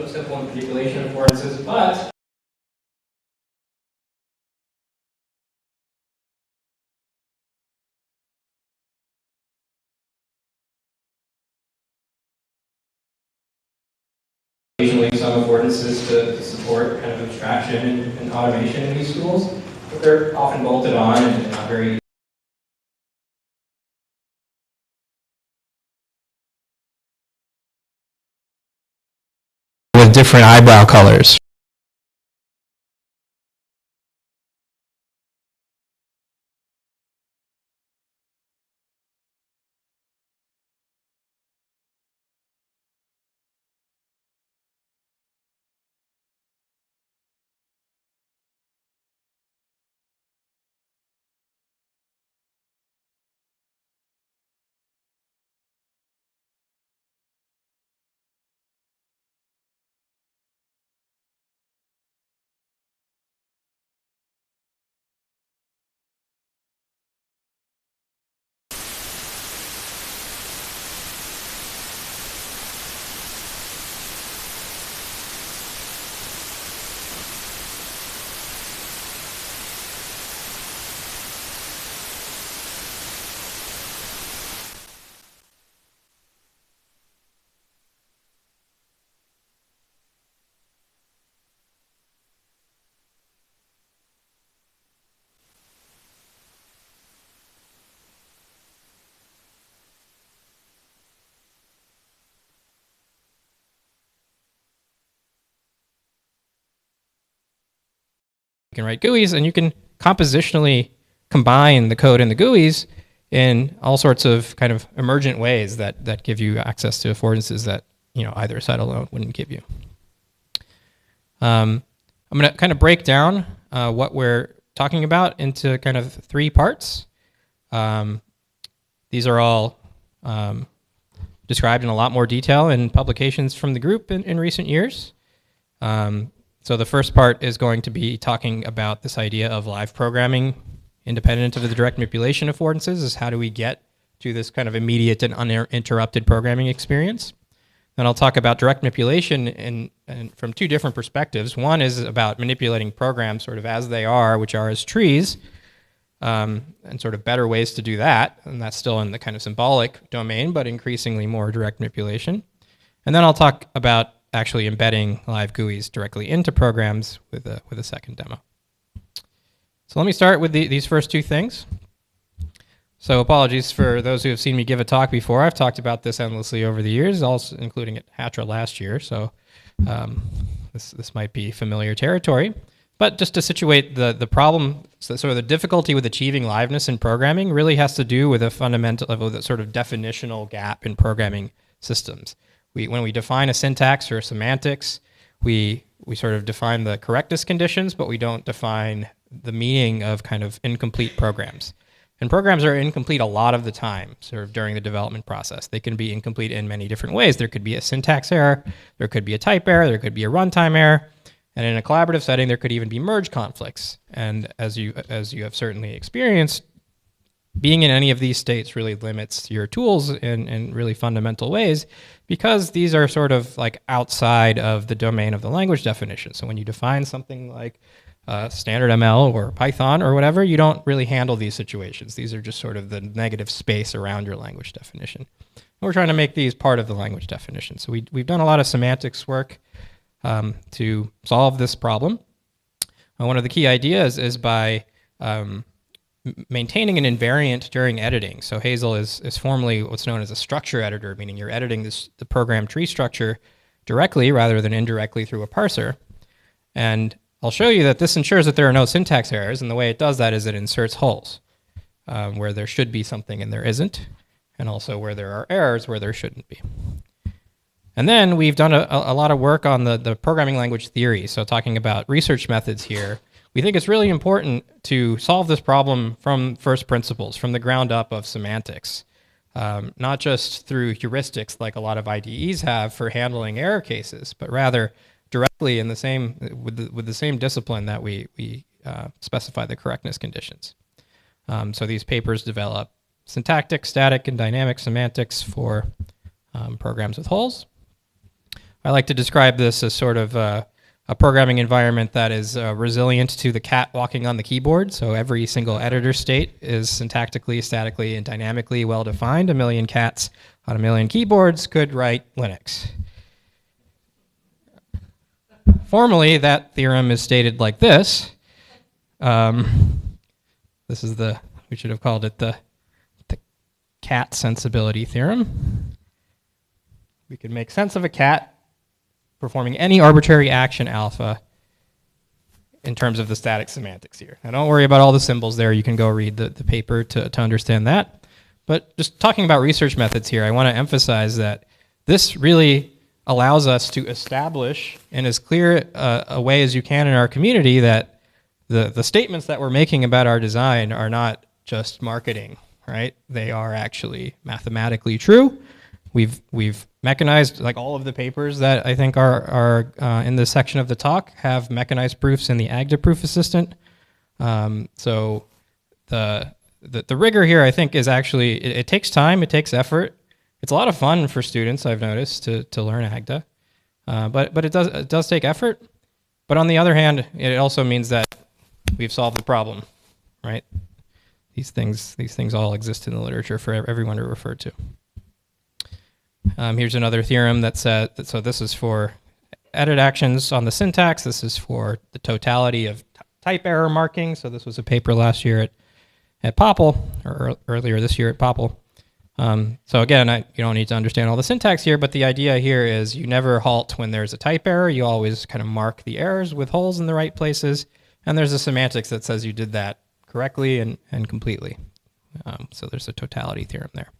simple manipulation affordances, but occasionally some affordances to support kind of abstraction and automation in these tools, but they're often bolted on and not very with different eyebrow colors. You can write GUIs, and you can compositionally combine the code in the GUIs in all sorts of kind of emergent ways that give you access to affordances that either side alone wouldn't give you. I'm going to kind of break down what we're talking about into kind of 3 parts. These are all described in a lot more detail in publications from the group in recent years. So the first part is going to be talking about this idea of live programming independent of the direct manipulation affordances, is how do we get to this kind of immediate and uninterrupted programming experience. Then I'll talk about direct manipulation and from 2 different perspectives. One is about manipulating programs sort of as they are, which are as trees, and sort of better ways to do that. And that's still in the kind of symbolic domain, but increasingly more direct manipulation. And then I'll talk about actually embedding live GUIs directly into programs with a second demo. So let me start with these first 2 things. So apologies for those who have seen me give a talk before. I've talked about this endlessly over the years, also including at HATRA last year. So this might be familiar territory. But just to situate the problem, so sort of the difficulty with achieving liveness in programming really has to do with a fundamental level, the sort of definitional gap in programming systems. When we define a syntax or semantics, we sort of define the correctness conditions, but we don't define the meaning of kind of incomplete programs. And programs are incomplete a lot of the time, sort of during the development process. They can be incomplete in many different ways. There could be a syntax error, there could be a type error, there could be a runtime error, and in a collaborative setting, there could even be merge conflicts. And as you have certainly experienced, being in any of these states really limits your tools in really fundamental ways, because these are sort of like outside of the domain of the language definition. So when you define something like standard ML or Python or whatever, you don't really handle these situations. These are just sort of the negative space around your language definition. And we're trying to make these part of the language definition. So we've done a lot of semantics work to solve this problem. One of the key ideas is by maintaining an invariant during editing. So Hazel is formally what's known as a structure editor, meaning you're editing the program tree structure directly rather than indirectly through a parser. And I'll show you that this ensures that there are no syntax errors, and the way it does that is it inserts holes where there should be something and there isn't, and also where there are errors where there shouldn't be. And then we've done a lot of work on the programming language theory, so talking about research methods here. We think it's really important to solve this problem from first principles, from the ground up of semantics, not just through heuristics like a lot of IDEs have for handling error cases, but rather directly in the same with the same discipline that we specify the correctness conditions. So these papers develop syntactic, static, and dynamic semantics for programs with holes. I like to describe this as sort of a programming environment that is resilient to the cat walking on the keyboard. So every single editor state is syntactically, statically, and dynamically well defined. A million cats on a million keyboards could write Linux. Formally, that theorem is stated like this. This is we should have called it the cat sensibility theorem. We can make sense of a cat performing any arbitrary action alpha in terms of the static semantics here. Now don't worry about all the symbols there. You can go read the paper to understand that. But just talking about research methods here, I want to emphasize that this really allows us to establish in as clear a way as you can in our community that the statements that we're making about our design are not just marketing, right? They are actually mathematically true. We've mechanized, like all of the papers that I think are in this section of the talk have mechanized proofs in the AGDA proof assistant. So the rigor here, I think, is actually, it takes time, it takes effort. It's a lot of fun for students, I've noticed, to learn AGDA. But it does take effort. But on the other hand, it also means that we've solved the problem, right? These things all exist in the literature for everyone to refer to. Here's another theorem that said, so this is for edit actions on the syntax. This is for the totality of type error marking. So this was a paper last year at Popple, or earlier this year at Popple. So again, you don't need to understand all the syntax here, but the idea here is you never halt when there's a type error. You always kind of mark the errors with holes in the right places. And there's a semantics that says you did that correctly and completely. So there's a totality theorem there.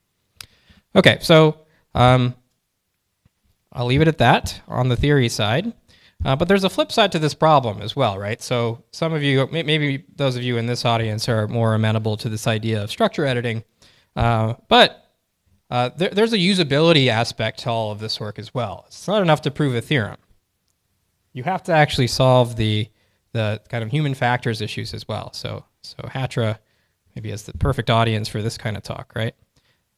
Okay, so I'll leave it at that on the theory side. But there's a flip side to this problem as well, right? So some of you, maybe those of you in this audience are more amenable to this idea of structure editing. But there's a usability aspect to all of this work as well. It's not enough to prove a theorem. You have to actually solve the kind of human factors issues as well. So HATRA maybe is the perfect audience for this kind of talk, right?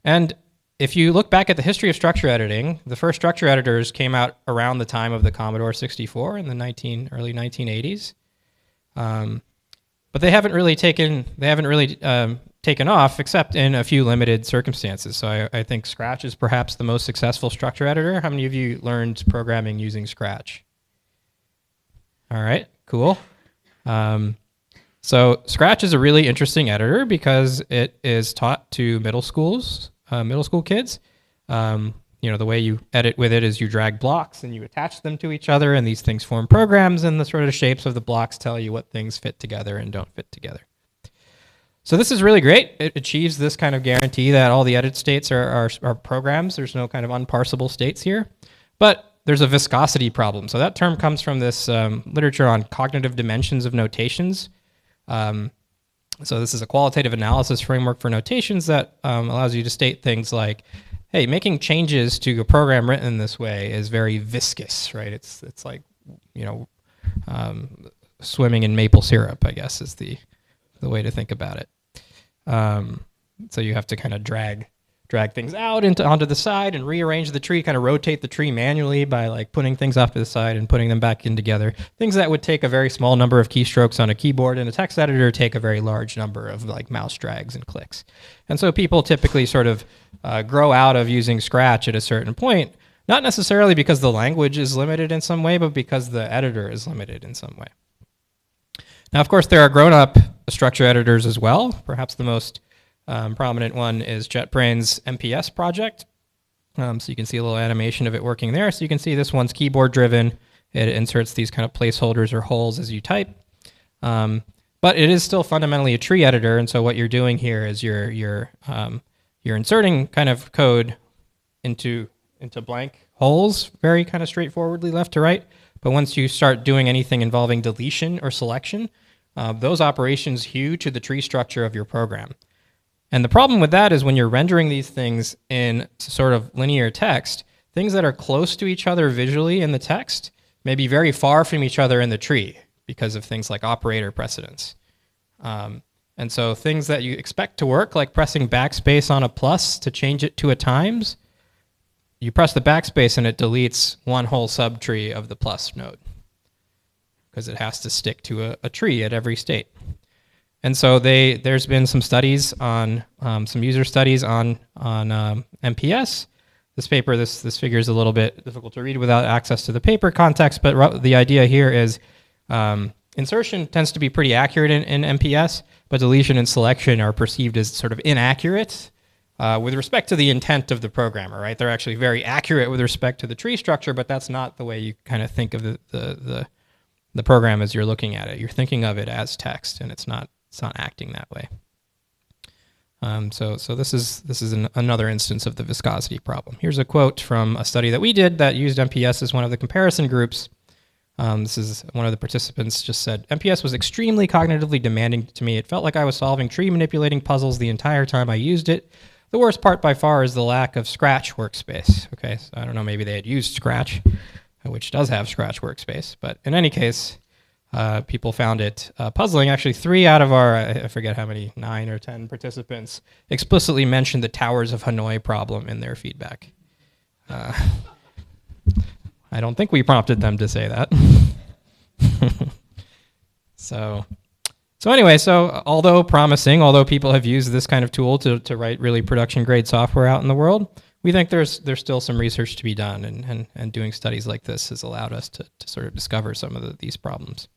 And if you look back at the history of structure editing, the first structure editors came out around the time of the Commodore 64 in the early 1980s. But they haven't really taken off except in a few limited circumstances. So I think Scratch is perhaps the most successful structure editor. How many of you learned programming using Scratch? All right, cool. So Scratch is a really interesting editor because it is taught to middle school kids. You know, the way you edit with it is you drag blocks and you attach them to each other, and these things form programs, and the sort of shapes of the blocks tell you what things fit together and don't fit together. So this is really great. It achieves this kind of guarantee that all the edit states are programs. There's no kind of unparsable states here. But there's a viscosity problem. So that term comes from this literature on cognitive dimensions of notations. So this is a qualitative analysis framework for notations that allows you to state things like, hey, making changes to a program written this way is very viscous, right? It's like, you know, swimming in maple syrup, I guess, is the way to think about it. So you have to kind of drag things out onto the side and rearrange the tree, kind of rotate the tree manually by like putting things off to the side and putting them back in together. Things that would take a very small number of keystrokes on a keyboard in a text editor take a very large number of like mouse drags and clicks. And so people typically sort of grow out of using Scratch at a certain point, not necessarily because the language is limited in some way, but because the editor is limited in some way. Now, of course, there are grown-up structure editors as well. Perhaps the most prominent one is JetBrains' MPS project. So you can see a little animation of it working there. So you can see this one's keyboard-driven. It inserts these kind of placeholders or holes as you type. But it is still fundamentally a tree editor, and so what you're doing here is you're inserting kind of code into blank holes, very kind of straightforwardly left to right. But once you start doing anything involving deletion or selection, those operations hew to the tree structure of your program. And the problem with that is when you're rendering these things in sort of linear text, things that are close to each other visually in the text may be very far from each other in the tree because of things like operator precedence. And so things that you expect to work, like pressing backspace on a plus to change it to a times, you press the backspace and it deletes one whole subtree of the plus node because it has to stick to a tree at every state. And so there's been some studies on, some user studies on MPS. This paper, this figure is a little bit difficult to read without access to the paper context, but the idea here is insertion tends to be pretty accurate in MPS, but deletion and selection are perceived as sort of inaccurate with respect to the intent of the programmer, right? They're actually very accurate with respect to the tree structure, but that's not the way you kind of think of the program as you're looking at it. You're thinking of it as text, and it's not acting that way. So this is another instance of the viscosity problem. Here's a quote from a study that we did that used MPS as one of the comparison groups. This is one of the participants just said, MPS was extremely cognitively demanding to me. It felt like I was solving tree manipulating puzzles the entire time I used it. The worst part by far is the lack of Scratch workspace. Okay, so I don't know, maybe they had used Scratch, which does have Scratch workspace, but in any case, people found it puzzling. Actually, 3 out of our, I forget how many, 9 or 10 participants explicitly mentioned the Towers of Hanoi problem in their feedback. I don't think we prompted them to say that. So anyway, although promising, although people have used this kind of tool to write really production-grade software out in the world, we think there's still some research to be done, and doing studies like this has allowed us to sort of discover some of these problems.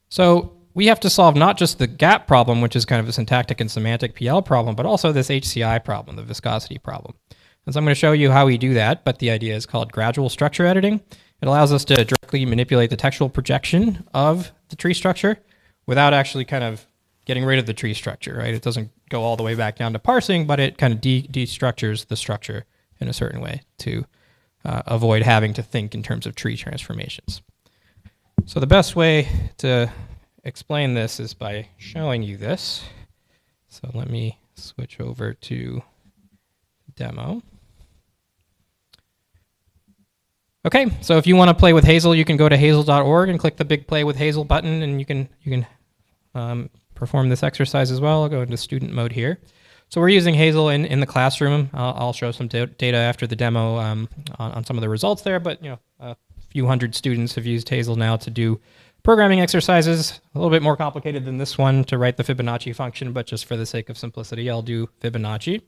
So we have to solve not just the gap problem, which is kind of a syntactic and semantic PL problem, but also this HCI problem, the viscosity problem. And so I'm going to show you how we do that, but the idea is called gradual structure editing. It allows us to directly manipulate the textual projection of the tree structure without actually kind of getting rid of the tree structure, right? It doesn't go all the way back down to parsing, but it kind of destructures the structure in a certain way to avoid having to think in terms of tree transformations. So the best way to explain this is by showing you this. So let me switch over to demo. Okay, so if you want to play with Hazel, you can go to hazel.org and click the big Play with Hazel button, and you can perform this exercise as well. I'll go into student mode here. So we're using Hazel in the classroom. I'll show some data after the demo on some of the results there, but a few hundred students have used Hazel now to do programming exercises. A little bit more complicated than this one to write the Fibonacci function, but just for the sake of simplicity, I'll do Fibonacci.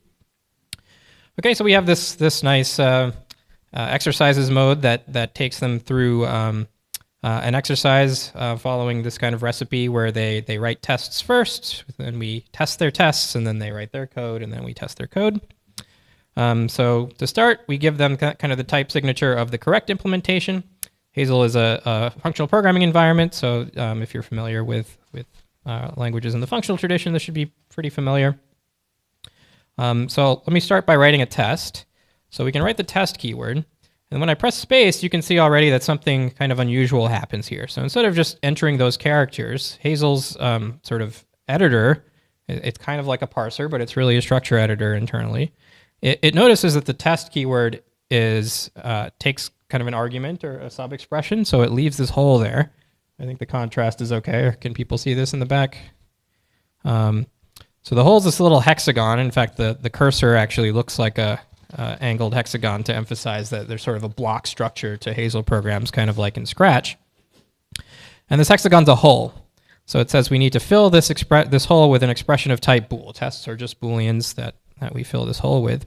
Okay, so we have this nice exercises mode that takes them through an exercise following this kind of recipe where they write tests first, then we test their tests, and then they write their code, and then we test their code. So to start, we give them kind of the type signature of the correct implementation. Hazel is a functional programming environment, so if you're familiar with languages in the functional tradition, this should be pretty familiar. So let me start by writing a test. So we can write the test keyword, and when I press space, you can see already that something kind of unusual happens here. So instead of just entering those characters, Hazel's sort of editor, it's kind of like a parser, but it's really a structure editor internally. It notices that the test keyword takes kind of an argument or a sub-expression, so it leaves this hole there. I think the contrast is okay, or can people see this in the back? So the hole is this little hexagon. In fact, the cursor actually looks like a angled hexagon to emphasize that there's sort of a block structure to Hazel programs, kind of like in Scratch. And this hexagon's a hole. So it says we need to fill this hole with an expression of type bool. Tests are just booleans that we fill this hole with.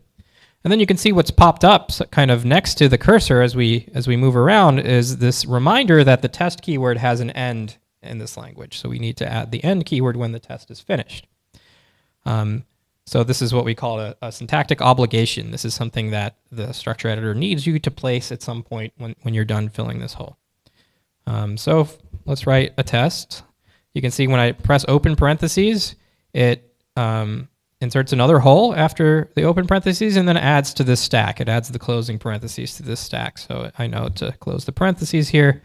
And then you can see what's popped up kind of next to the cursor as we move around is this reminder that the test keyword has an end in this language. So we need to add the end keyword when the test is finished. So this is what we call a syntactic obligation. This is something that the structure editor needs you to place at some point when you're done filling this hole. So let's write a test. You can see when I press open parentheses, it inserts another hole after the open parentheses and then adds to this stack. It adds the closing parentheses to this stack. So I know to close the parentheses here.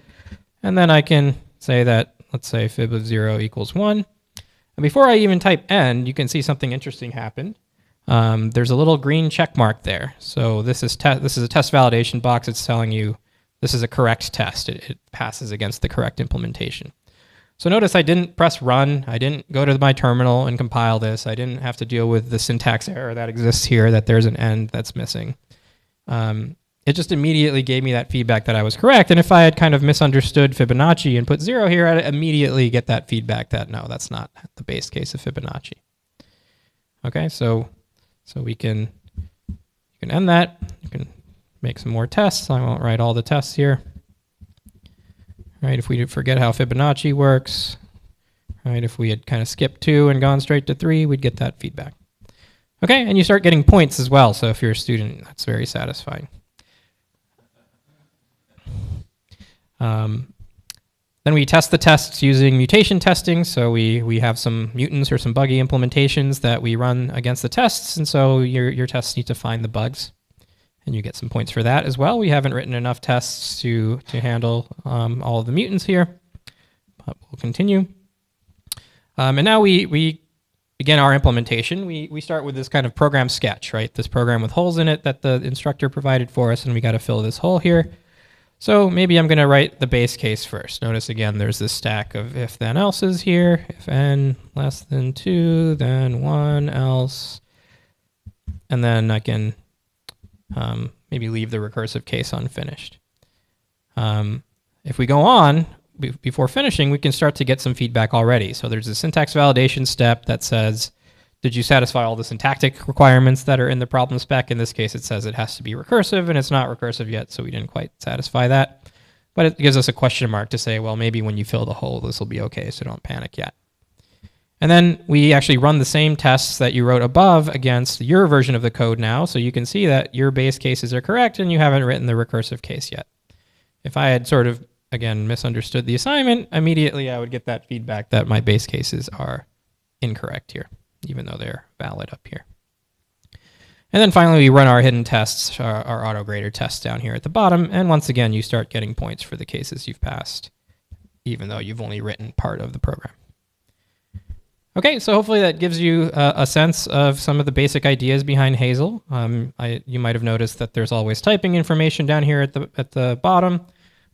And then I can say that, let's say fib of 0 equals 1. And before I even type end, you can see something interesting happened. There's a little green check mark there. So this is a test validation box. It's telling you this is a correct test. It passes against the correct implementation. So notice I didn't press run. I didn't go to my terminal and compile this. I didn't have to deal with the syntax error that exists here, that there's an end that's missing. it just immediately gave me that feedback that I was correct. And if I had kind of misunderstood Fibonacci and put 0 here, I'd immediately get that feedback that no, that's not the base case of Fibonacci. Okay, so you can end that. You can make some more tests. I won't write all the tests here. Right, if we forget how Fibonacci works, right, if we had kind of skipped 2 and gone straight to 3, we'd get that feedback. Okay, and you start getting points as well. So if you're a student, that's very satisfying. Then we test the tests using mutation testing. So we have some mutants or some buggy implementations that we run against the tests. And so your tests need to find the bugs. And you get some points for that as well. We haven't written enough tests to handle all of the mutants here, but we'll continue. And now we begin our implementation. We start with this kind of program sketch, right? This program with holes in it that the instructor provided for us, and we got to fill this hole here. So maybe I'm going to write the base case first. Notice again, there's this stack of if then else's here. If n less than 2, then 1 else. And then I can maybe leave the recursive case unfinished. If we go on, before finishing, we can start to get some feedback already. So there's a syntax validation step that says, did you satisfy all the syntactic requirements that are in the problem spec? In this case, it says it has to be recursive, and it's not recursive yet, so we didn't quite satisfy that. But it gives us a question mark to say, well, maybe when you fill the hole, this will be okay, so don't panic yet. And then we actually run the same tests that you wrote above against your version of the code now, so you can see that your base cases are correct and you haven't written the recursive case yet. If I had sort of, again, misunderstood the assignment, immediately I would get that feedback that my base cases are incorrect here, even though they're valid up here. And then finally, we run our hidden tests, our auto-grader tests down here at the bottom, and once again, you start getting points for the cases you've passed, even though you've only written part of the program. Okay, so hopefully that gives you a sense of some of the basic ideas behind Hazel. You might have noticed that there's always typing information down here at the bottom.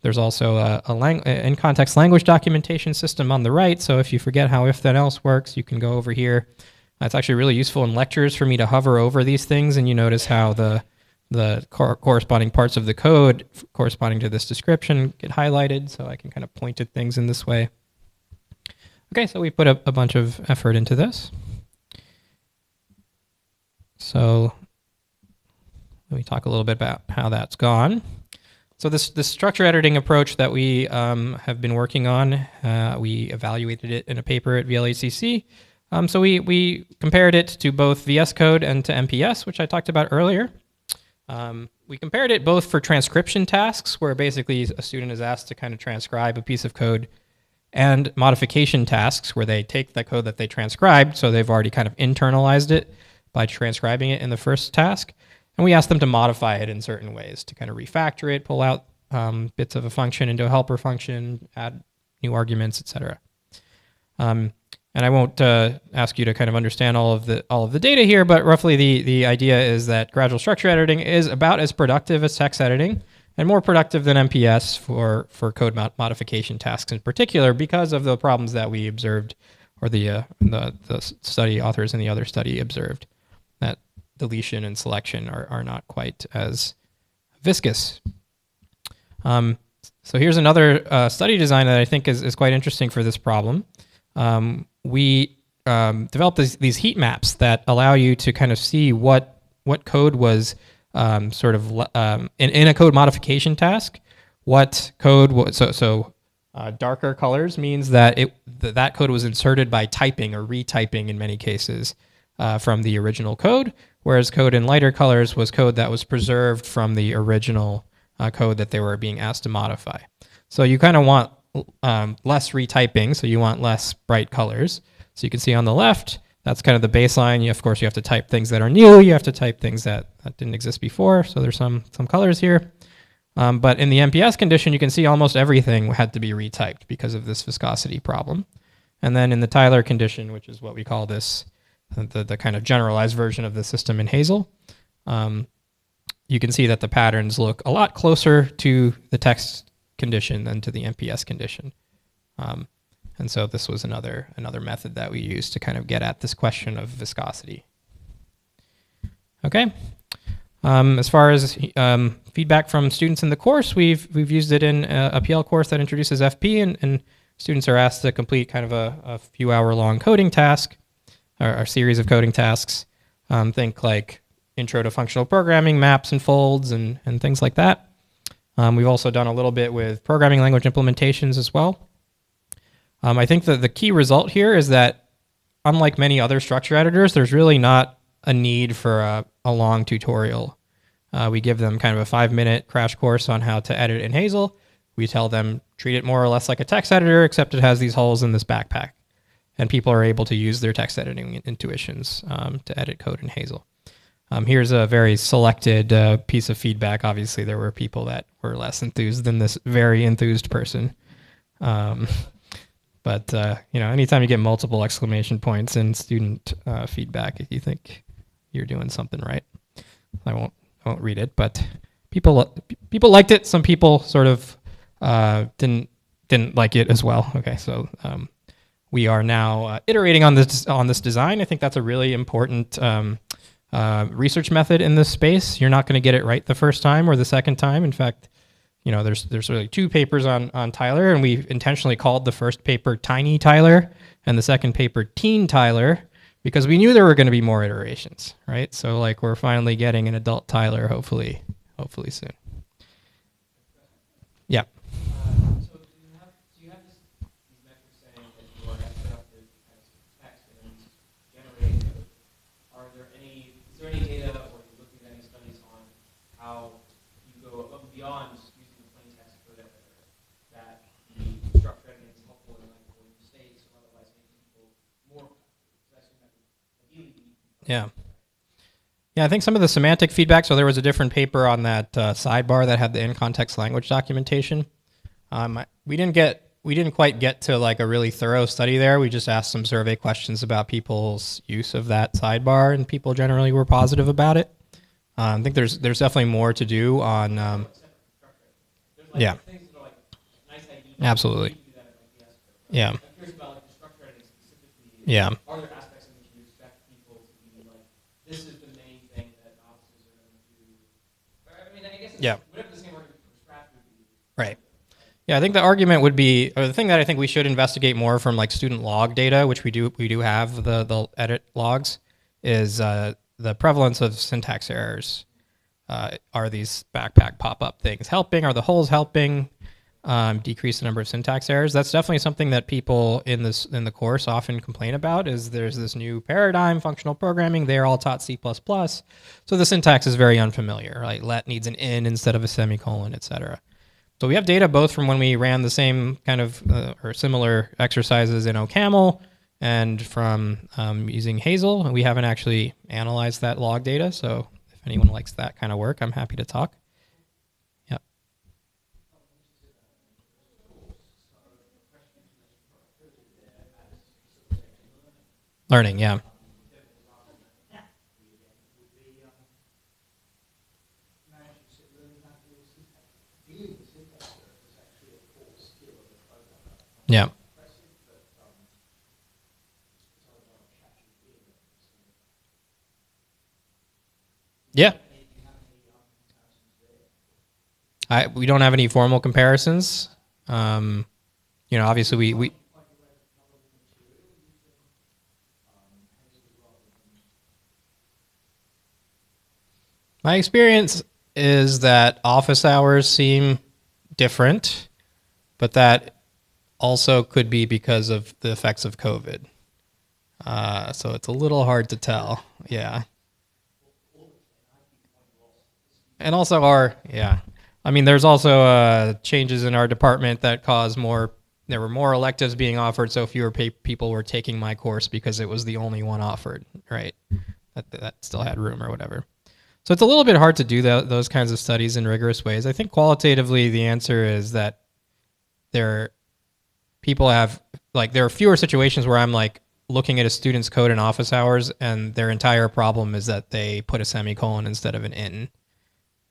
There's also an in-context language documentation system on the right, so if you forget how if-then-else works, you can go over here. It's actually really useful in lectures for me to hover over these things, and you notice how the corresponding parts of the code corresponding to this description get highlighted, so I can kind of point at things in this way. Okay, so we put a bunch of effort into this. So let me talk a little bit about how that's gone. So this structure editing approach that we have been working on, we evaluated it in a paper at VLACC. So we compared it to both VS Code and to MPS, which I talked about earlier. We compared it both for transcription tasks, where basically a student is asked to kind of transcribe a piece of code, and modification tasks, where they take the code that they transcribed, so they've already kind of internalized it by transcribing it in the first task. And we asked them to modify it in certain ways, to kind of refactor it, pull out bits of a function into a helper function, add new arguments, etc. And I won't ask you to kind of understand all of the data here, but roughly the idea is that gradual structure editing is about as productive as text editing, and more productive than MPS for code modification tasks in particular, because of the problems that we observed, or the study authors in the other study observed, that deletion and selection are not quite as viscous. So here's another study design that I think is quite interesting for this problem. We developed these heat maps that allow you to kind of see what code was sort of in a code modification task. What code was darker colors means that that code was inserted by typing or retyping in many cases from the original code, whereas code in lighter colors was code that was preserved from the original code that they were being asked to modify. So you kind of want less retyping, so you want less bright colors. So you can see on the left, that's kind of the baseline. Of course, you have to type things that are new. You have to type things that didn't exist before. So there's some colors here. But in the MPS condition, you can see almost everything had to be retyped because of this viscosity problem. And then in the Tyler condition, which is what we call this, the kind of generalized version of the system in Hazel, you can see that the patterns look a lot closer to the text condition than to the MPS condition. And so this was another method that we used to kind of get at this question of viscosity. Okay. As far as feedback from students in the course, we've used it in a PL course that introduces FP, and students are asked to complete kind of a few hour-long coding task, or a series of coding tasks. Think like intro to functional programming, maps and folds, and things like that. We've also done a little bit with programming language implementations as well. I think that the key result here is that, unlike many other structure editors, there's really not a need for a long tutorial. We give them kind of a 5-minute crash course on how to edit in Hazel. We tell them treat it more or less like a text editor, except it has these holes in this backpack. And people are able to use their text editing intuitions to edit code in Hazel. Here's a very selected piece of feedback. Obviously, there were people that were less enthused than this very enthused person. But anytime you get multiple exclamation points in student feedback, you think you're doing something right. I won't read it, but people liked it. Some people sort of didn't like it as well. Okay, so we are now iterating on this design. I think that's a really important research method in this space. You're not going to get it right the first time or the second time. In fact, there's really 2 papers on Tyler, and we intentionally called the first paper Tiny Tyler and the second paper Teen Tyler because we knew there were going to be more iterations, right? So like we're finally getting an adult Tyler, hopefully soon. Yeah. So do you have these metrics saying that you are constructed as text and generate code? Is there any data, or are you looking at any studies on how you go above and beyond using the plain text code editor, that the structure editing is helpful in like avoiding mistakes or otherwise making people more productive? So that's what that would ideally be. Yeah. Yeah, I think some of the semantic feedback, so there was a different paper on that sidebar that had the in-context language documentation. We didn't quite get to like a really thorough study there. We just asked some survey questions about people's use of that sidebar, and people generally were positive about it. I think there's definitely more to do on. Yeah. Absolutely. Yeah. I'm curious about like the structure editing specifically. Yeah. Are there aspects in which you expect people to be like, this is the main thing that officers are going to do? I mean, I guess whatever the same argument from scratch would be. Right. Yeah, I think the argument would be, or the thing that I think we should investigate more from like student log data, which we do have the edit logs, is the prevalence of syntax errors. Are these backpack pop-up things helping? Are the holes helping decrease the number of syntax errors? That's definitely something that people in the course often complain about. Is there's this new paradigm, functional programming. They're all taught C++, so the syntax is very unfamiliar. Right? Let needs an in instead of a semicolon, etc. So we have data both from when we ran the same kind of or similar exercises in OCaml and from using Hazel. We haven't actually analyzed that log data, so if anyone likes that kind of work, I'm happy to talk. Yeah. Learning, yeah. Yeah. Yeah. We don't have any formal comparisons. Obviously we my experience is that office hours seem different, but that also could be because of the effects of COVID. So it's a little hard to tell. Yeah. And also there's also changes in our department that caused there were more electives being offered, so fewer people were taking my course because it was the only one offered, right? That still had room or whatever. So it's a little bit hard to do those kinds of studies in rigorous ways. I think qualitatively the answer is that there are fewer situations where I'm like looking at a student's code in office hours and their entire problem is that they put a semicolon instead of an in,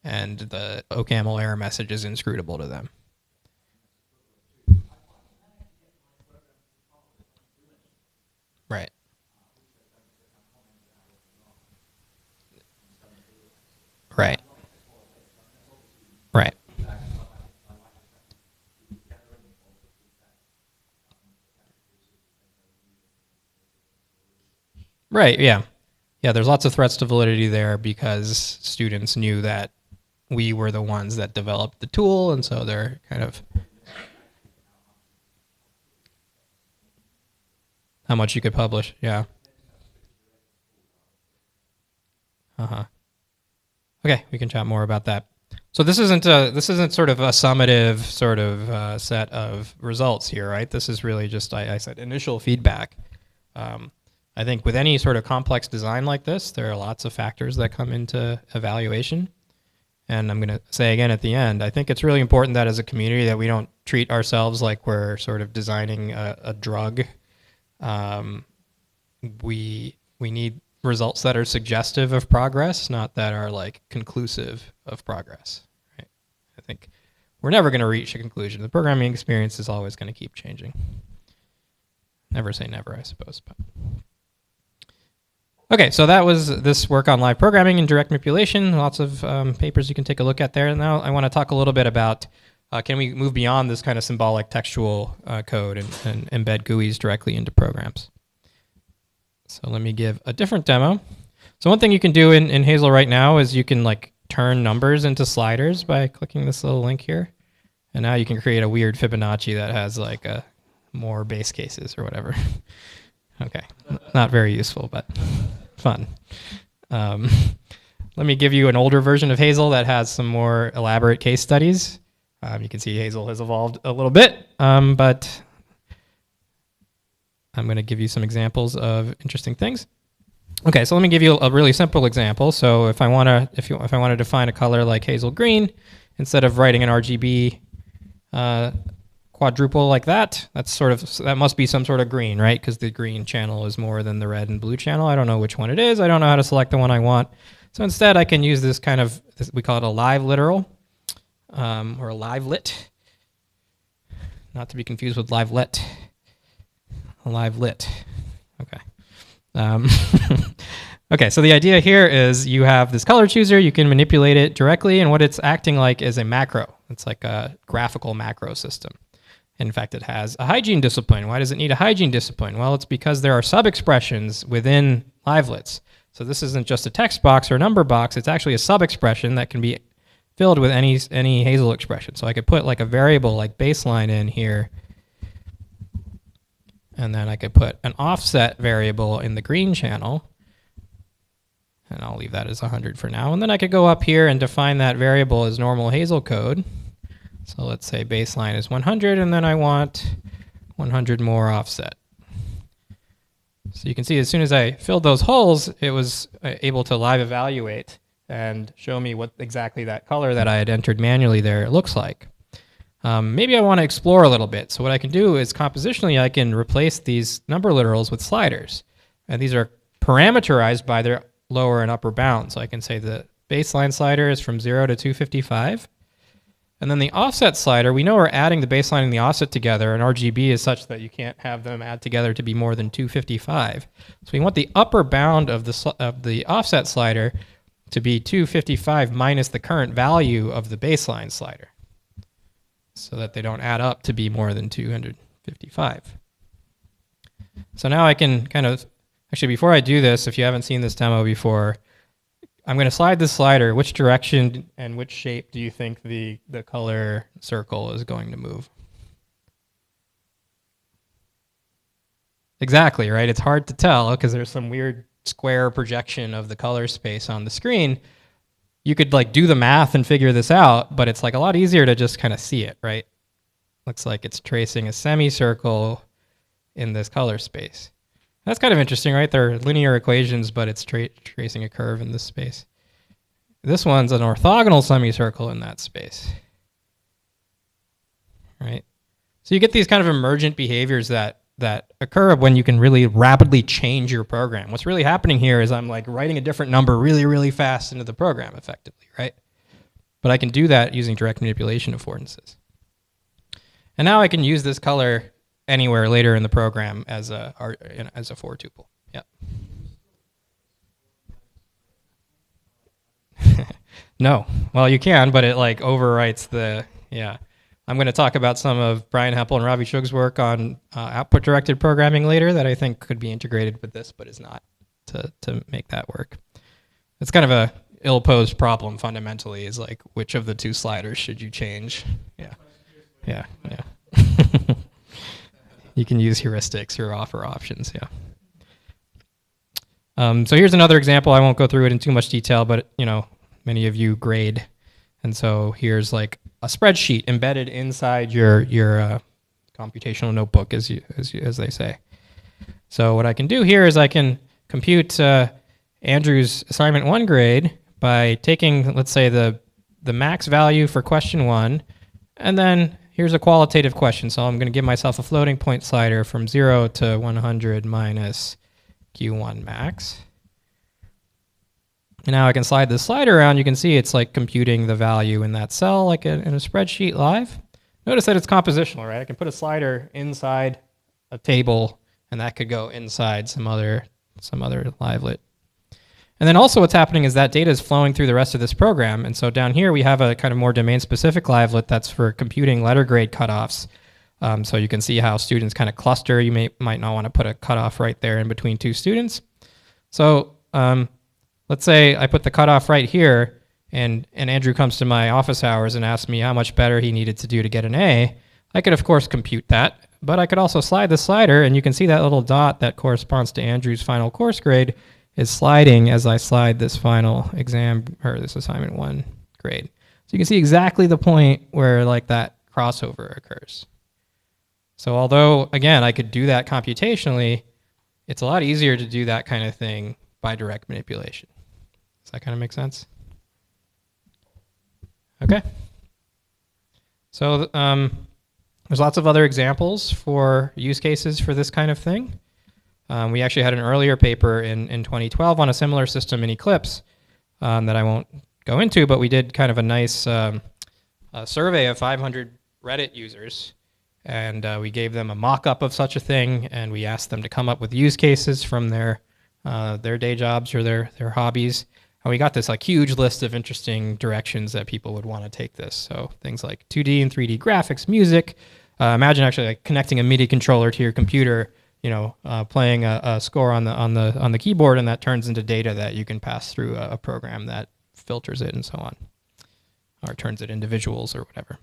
and the OCaml error message is inscrutable to them. Right. Right. Right. Right. Yeah. Yeah. There's lots of threats to validity there because students knew that we were the ones that developed the tool, and so they're kind of how much you could publish. Yeah. Uh-huh. Okay, we can chat more about that. So this isn't sort of a summative sort of set of results here, right? This is really just I said initial feedback. I think with any sort of complex design like this, there are lots of factors that come into evaluation. And I'm going to say again at the end, I think it's really important that as a community that we don't treat ourselves like we're sort of designing a drug. We need results that are suggestive of progress, not that are like conclusive of progress. Right? I think we're never going to reach a conclusion. The programming experience is always going to keep changing. Never say never, I suppose. But okay, so that was this work on live programming and direct manipulation. Lots of papers you can take a look at there. And now I want to talk a little bit about can we move beyond this kind of symbolic textual code and embed GUIs directly into programs. So let me give a different demo. So one thing you can do in Hazel right now is you can like turn numbers into sliders by clicking this little link here. And now you can create a weird Fibonacci that has like more base cases or whatever. Okay, not very useful, but fun. Let me give you an older version of Hazel that has some more elaborate case studies. You can see Hazel has evolved a little bit, but I'm going to give you some examples of interesting things. Okay, so let me give you a really simple example. So if I want to define a color like hazel green, instead of writing an RGB quadruple like that, that must be some sort of green, right? Because the green channel is more than the red and blue channel. I don't know which one it is. I don't know how to select the one I want. So instead, I can use this kind of we call it a live literal or a live lit, not to be confused with live let. A live lit. Okay. Okay, so the idea here is you have this color chooser, you can manipulate it directly, and what it's acting like is a macro. It's like a graphical macro system. In fact, it has a hygiene discipline. Why does it need a hygiene discipline? Well, it's because there are sub-expressions within livelets. So this isn't just a text box or a number box, it's actually a sub-expression that can be filled with any Hazel expression. So I could put like a variable like baseline in here, and then I could put an offset variable in the green channel, and I'll leave that as 100 for now. And then I could go up here and define that variable as normal Hazel code. So let's say baseline is 100, and then I want 100 more offset. So you can see as soon as I filled those holes, it was able to live evaluate and show me what exactly that color that I had entered manually there looks like. Maybe I want to explore a little bit. So what I can do is compositionally, I can replace these number literals with sliders. And these are parameterized by their lower and upper bounds. So I can say the baseline slider is from 0 to 255. And then the offset slider, we know we're adding the baseline and the offset together, and RGB is such that you can't have them add together to be more than 255. So we want the upper bound of the offset slider to be 255 minus the current value of the baseline slider, so that they don't add up to be more than 255. So now I can kind of, actually before I do this, if you haven't seen this demo before, I'm going to slide this slider. Which direction and which shape do you think the color circle is going to move? Exactly, right? It's hard to tell because there's some weird square projection of the color space on the screen. You could like do the math and figure this out, but it's like a lot easier to just kind of see it, right? Looks like it's tracing a semicircle in this color space. That's kind of interesting, right? They're linear equations, but it's tracing a curve in this space. This one's an orthogonal semicircle in that space, right? So you get these kind of emergent behaviors that occur when you can really rapidly change your program. What's really happening here is I'm like writing a different number really, really fast into the program effectively, right? But I can do that using direct manipulation affordances. And now I can use this color anywhere later in the program as a for tuple. Yep. No. Well, you can, but it like overwrites the, yeah. I'm going to talk about some of Brian Hempel and Ravi Shug's work on output-directed programming later that I think could be integrated with this, but is not to make that work. It's kind of a ill-posed problem fundamentally, is like, which of the two sliders should you change? Yeah. Yeah. Yeah. You can use heuristics or offer options, yeah. So here's another example. I won't go through it in too much detail, but many of you grade, and so here's like a spreadsheet embedded inside your computational notebook, as they say. So what I can do here is I can compute Andrew's assignment 1 grade by taking, let's say, the max value for question 1, and then here's a qualitative question. So I'm going to give myself a floating point slider from 0 to 100 minus Q1 max. And now I can slide this slider around. You can see it's like computing the value in that cell like in a spreadsheet live. Notice that it's compositional, right? I can put a slider inside a table, and that could go inside some other livelet. And then also what's happening is that data is flowing through the rest of this program. And so down here we have a kind of more domain-specific livelet that's for computing letter grade cutoffs. So you can see how students kind of cluster. You might not want to put a cutoff right there in between two students. So let's say I put the cutoff right here, and Andrew comes to my office hours and asks me how much better he needed to do to get an A. I could, of course, compute that, but I could also slide the slider, and you can see that little dot that corresponds to Andrew's final course grade is sliding as I slide this final exam, or this assignment 1 grade. So you can see exactly the point where like that crossover occurs. So although, again, I could do that computationally, it's a lot easier to do that kind of thing by direct manipulation. Does that kind of make sense? Okay. So there's lots of other examples for use cases for this kind of thing. We actually had an earlier paper in 2012 on a similar system in Eclipse that I won't go into, but we did kind of a nice survey of 500 Reddit users, and we gave them a mock-up of such a thing, and we asked them to come up with use cases from their day jobs or their hobbies. And we got this like huge list of interesting directions that people would want to take this. So things like 2D and 3D graphics, music. Imagine actually like connecting a MIDI controller to your computer, playing a score on the keyboard, and that turns into data that you can pass through a program that filters it and so on, or turns it into visuals or whatever.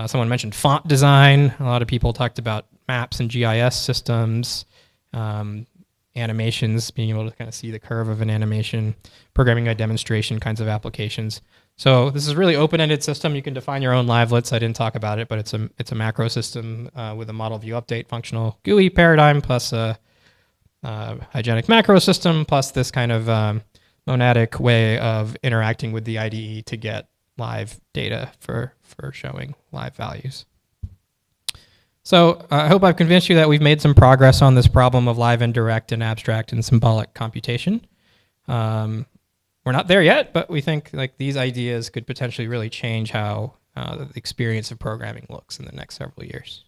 Someone mentioned font design. A lot of people talked about maps and GIS systems, animations, being able to kind of see the curve of an animation, programming by demonstration kinds of applications. So this is a really open-ended system. You can define your own livelets. I didn't talk about it, but it's a macro system with a model view update functional GUI paradigm plus a hygienic macro system plus this kind of monadic way of interacting with the IDE to get live data for showing live values. So I hope I've convinced you that we've made some progress on this problem of live and direct and abstract and symbolic computation. We're not there yet, but we think like these ideas could potentially really change how the experience of programming looks in the next several years.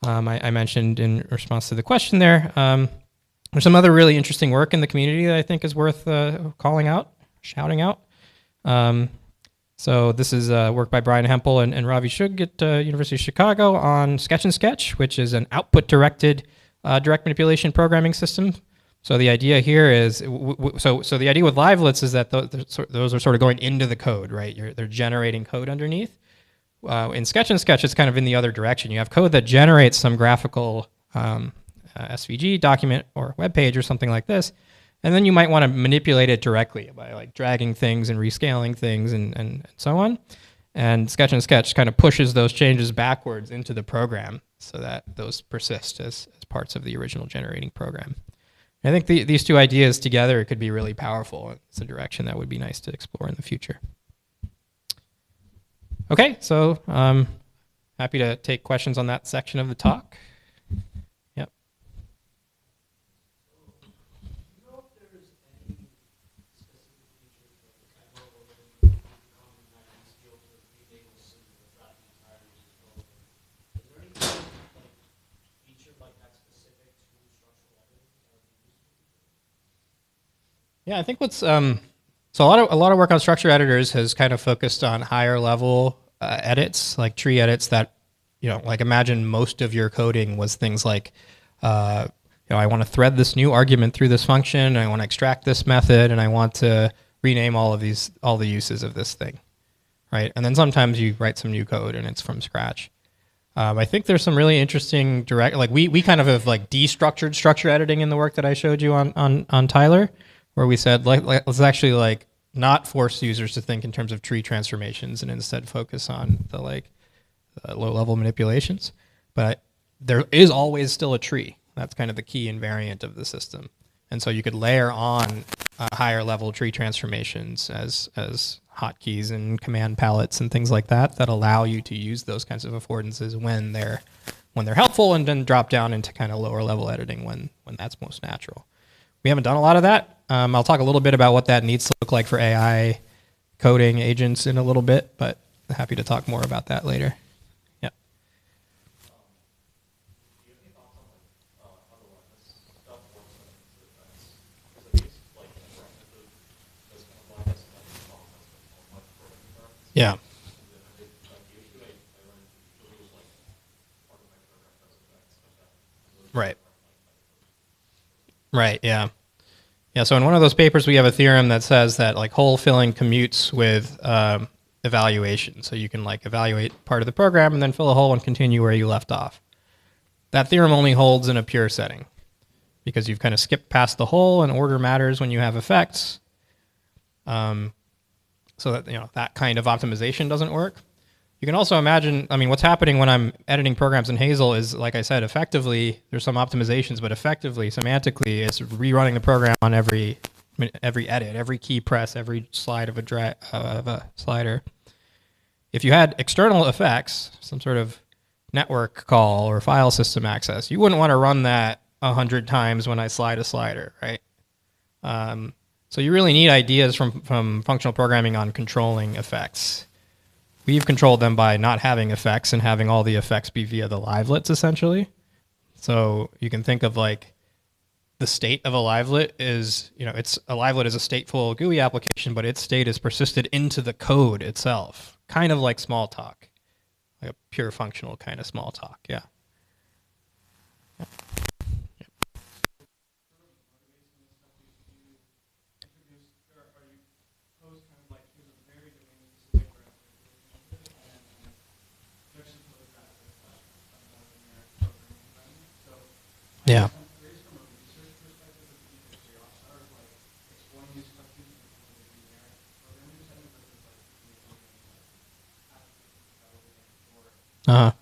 I mentioned in response to the question there, there's some other really interesting work in the community that I think is worth calling out, shouting out. So this is work by Brian Hempel and Ravi Shug at University of Chicago on Sketch and Sketch, which is an output-directed direct manipulation programming system. So the idea here is, so the idea with livelets is that those are sort of going into the code, right? They're generating code underneath. In Sketch and Sketch, it's kind of in the other direction. You have code that generates some graphical SVG document or web page or something like this, and then you might want to manipulate it directly by like dragging things and rescaling things and so on. And Sketch and Sketch kind of pushes those changes backwards into the program so that those persist as parts of the original generating program. I think these two ideas together could be really powerful. It's a direction that would be nice to explore in the future. Okay, so happy to take questions on that section of the talk. Yep. Yeah, I think what's So a lot of work on structure editors has kind of focused on higher level edits, like tree edits that, like imagine most of your coding was things like, I want to thread this new argument through this function, and I want to extract this method, and I want to rename all the uses of this thing, right? And then sometimes you write some new code and it's from scratch. I think there's some really interesting we kind of have like destructured structure editing in the work that I showed you on Tyler, where we said let's actually like not force users to think in terms of tree transformations and instead focus on the low level manipulations. But there is always still a tree. That's kind of the key invariant of the system. And so you could layer on higher level tree transformations as hotkeys and command palettes and things like that allow you to use those kinds of affordances when they're helpful, and then drop down into kind of lower level editing when that's most natural. We haven't done a lot of that. I'll talk a little bit about what that needs to look like for AI coding agents in a little bit, but happy to talk more about that later. Yeah. Yeah. Right. Right. Yeah. Yeah. So in one of those papers, we have a theorem that says that like hole filling commutes with evaluation. So you can like evaluate part of the program and then fill a hole and continue where you left off. That theorem only holds in a pure setting because you've kind of skipped past the hole, and order matters when you have effects. So that that kind of optimization doesn't work. You can also imagine, what's happening when I'm editing programs in Hazel is, like I said, effectively, there's some optimizations, but effectively, semantically, it's rerunning the program on every edit, every key press, every slide of a slider. If you had external effects, some sort of network call or file system access, you wouldn't want to run that 100 times when I slide a slider, right? So you really need ideas from functional programming on controlling effects. We've controlled them by not having effects and having all the effects be via the livelets, essentially. So you can think of like the state of a livelet is, a livelet is a stateful GUI application, but its state is persisted into the code itself, kind of like Smalltalk, like a pure functional kind of Smalltalk, yeah. Yeah. Uh-huh.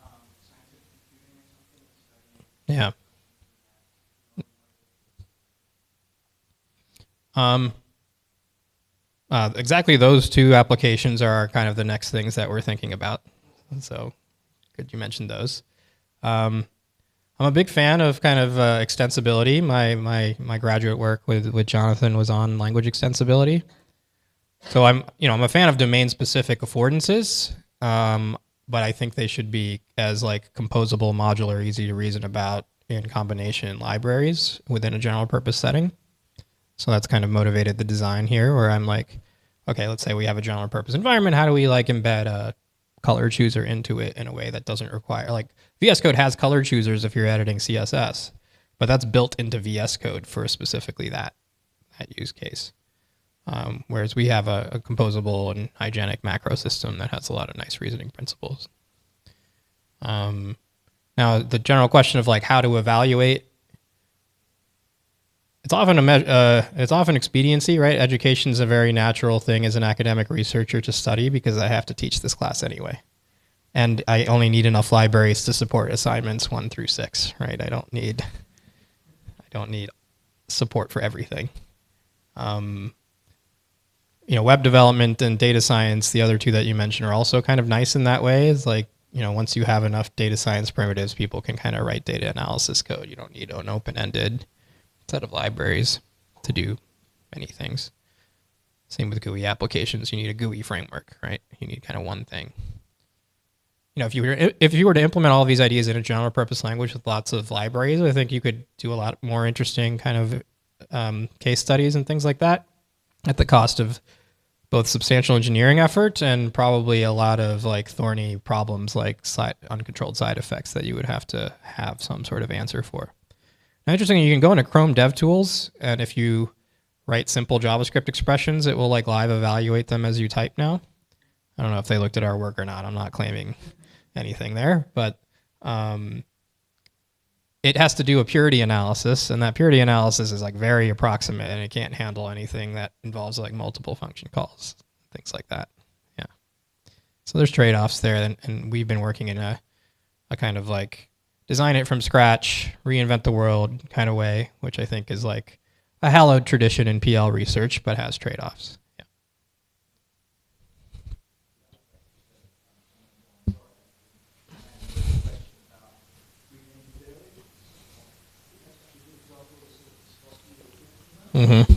Yeah. Exactly those two applications are kind of the next things that we're thinking about. And so good you mentioned those. I'm a big fan of kind of extensibility. My graduate work with Jonathan was on language extensibility. So I'm a fan of domain specific affordances, but I think they should be as like composable, modular, easy to reason about in combination libraries within a general purpose setting. So that's kind of motivated the design here, where I'm like, okay, let's say we have a general purpose environment. How do we like embed a color chooser into it in a way that doesn't require, like VS Code has color choosers if you're editing CSS, but that's built into VS Code for specifically that use case. Whereas we have a composable and hygienic macro system that has a lot of nice reasoning principles. Now, the general question of like how to evaluate, it's often expediency, right? Education is a very natural thing as an academic researcher to study because I have to teach this class anyway. And I only need enough libraries to support assignments 1 through 6, right? I don't need support for everything. Web development and data science, the other two that you mentioned, are also kind of nice in that way. It's like, once you have enough data science primitives, people can kind of write data analysis code. You don't need an open-ended set of libraries to do many things. Same with GUI applications. You need a GUI framework, right? You need kind of one thing. If you were to implement all of these ideas in a general purpose language with lots of libraries, I think you could do a lot more interesting kind of case studies and things like that. at the cost of both substantial engineering effort and probably a lot of like thorny problems like uncontrolled side effects that you would have to have some sort of answer for. Now, interestingly, you can go into Chrome DevTools, and if you write simple JavaScript expressions, it will like live evaluate them as you type now. I don't know if they looked at our work or not. I'm not claiming anything there, but it has to do a purity analysis, and that purity analysis is like very approximate, and it can't handle anything that involves like multiple function calls, things like that. Yeah. So there's trade-offs there, and we've been working in a kind of like design it from scratch, reinvent the world kind of way, which I think is like a hallowed tradition in PL research, but has trade-offs. Yeah. Mm-hmm.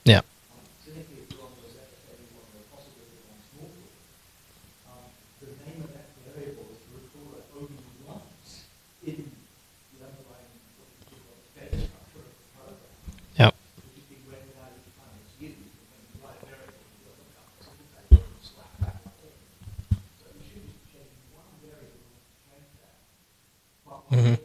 Yeah. Yep. Mm-hmm.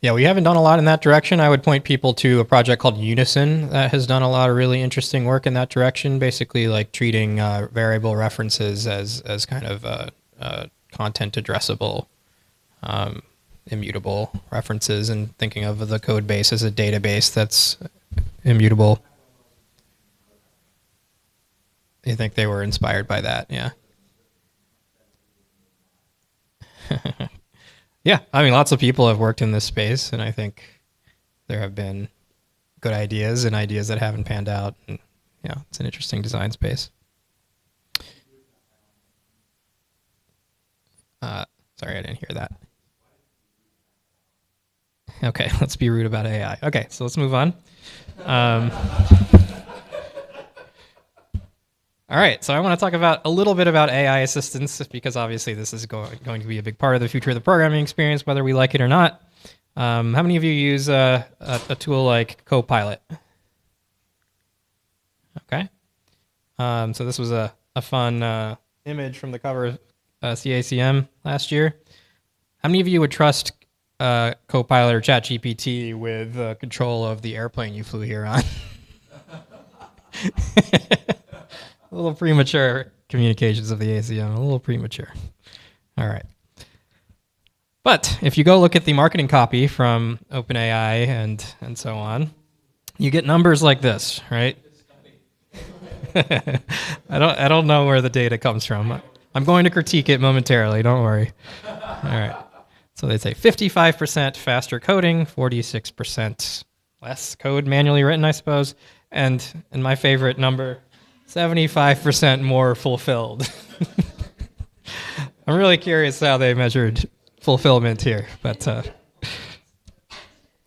Yeah, we haven't done a lot in that direction. I would point people to a project called Unison that has done a lot of really interesting work in that direction, basically like treating variable references as kind of content addressable, immutable references, and thinking of the code base as a database that's immutable. You think they were inspired by that? Yeah. Yeah, I mean, lots of people have worked in this space, and I think there have been good ideas and ideas that haven't panned out. And yeah, it's an interesting design space. Sorry, I didn't hear that. Okay, let's be rude about AI. Okay, so let's move on. All right, so I want to talk about a little bit about AI assistance, because obviously this is going to be a big part of the future of the programming experience, whether we like it or not. How many of you use a tool like Copilot? Okay. So this was a fun image from the cover of CACM last year. How many of you would trust Copilot or ChatGPT with control of the airplane you flew here on? A little premature communications of the ACM, a little premature. All right. But if you go look at the marketing copy from OpenAI and so on, you get numbers like this, right? I don't know where the data comes from. I'm going to critique it momentarily, don't worry. All right. So they say 55% faster coding, 46% less code manually written, I suppose, and my favorite number, 75% more fulfilled. I'm really curious how they measured fulfillment here, but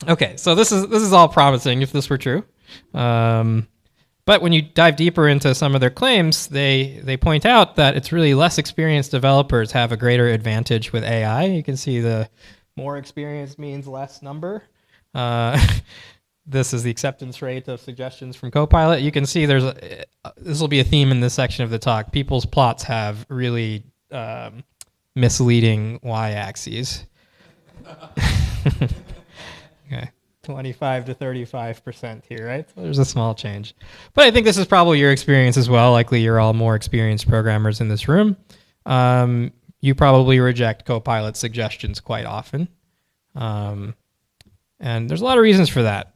okay. So this is all promising if this were true, but when you dive deeper into some of their claims, they point out that it's really less experienced developers have a greater advantage with AI. You can see the more experience means less number. This is the acceptance rate of suggestions from Copilot. You can see this will be a theme in this section of the talk. People's plots have really misleading y-axes. Okay, 25 to 35% here, right? So there's a small change. But I think this is probably your experience as well. Likely you're all more experienced programmers in this room. You probably reject Copilot suggestions quite often. And there's a lot of reasons for that.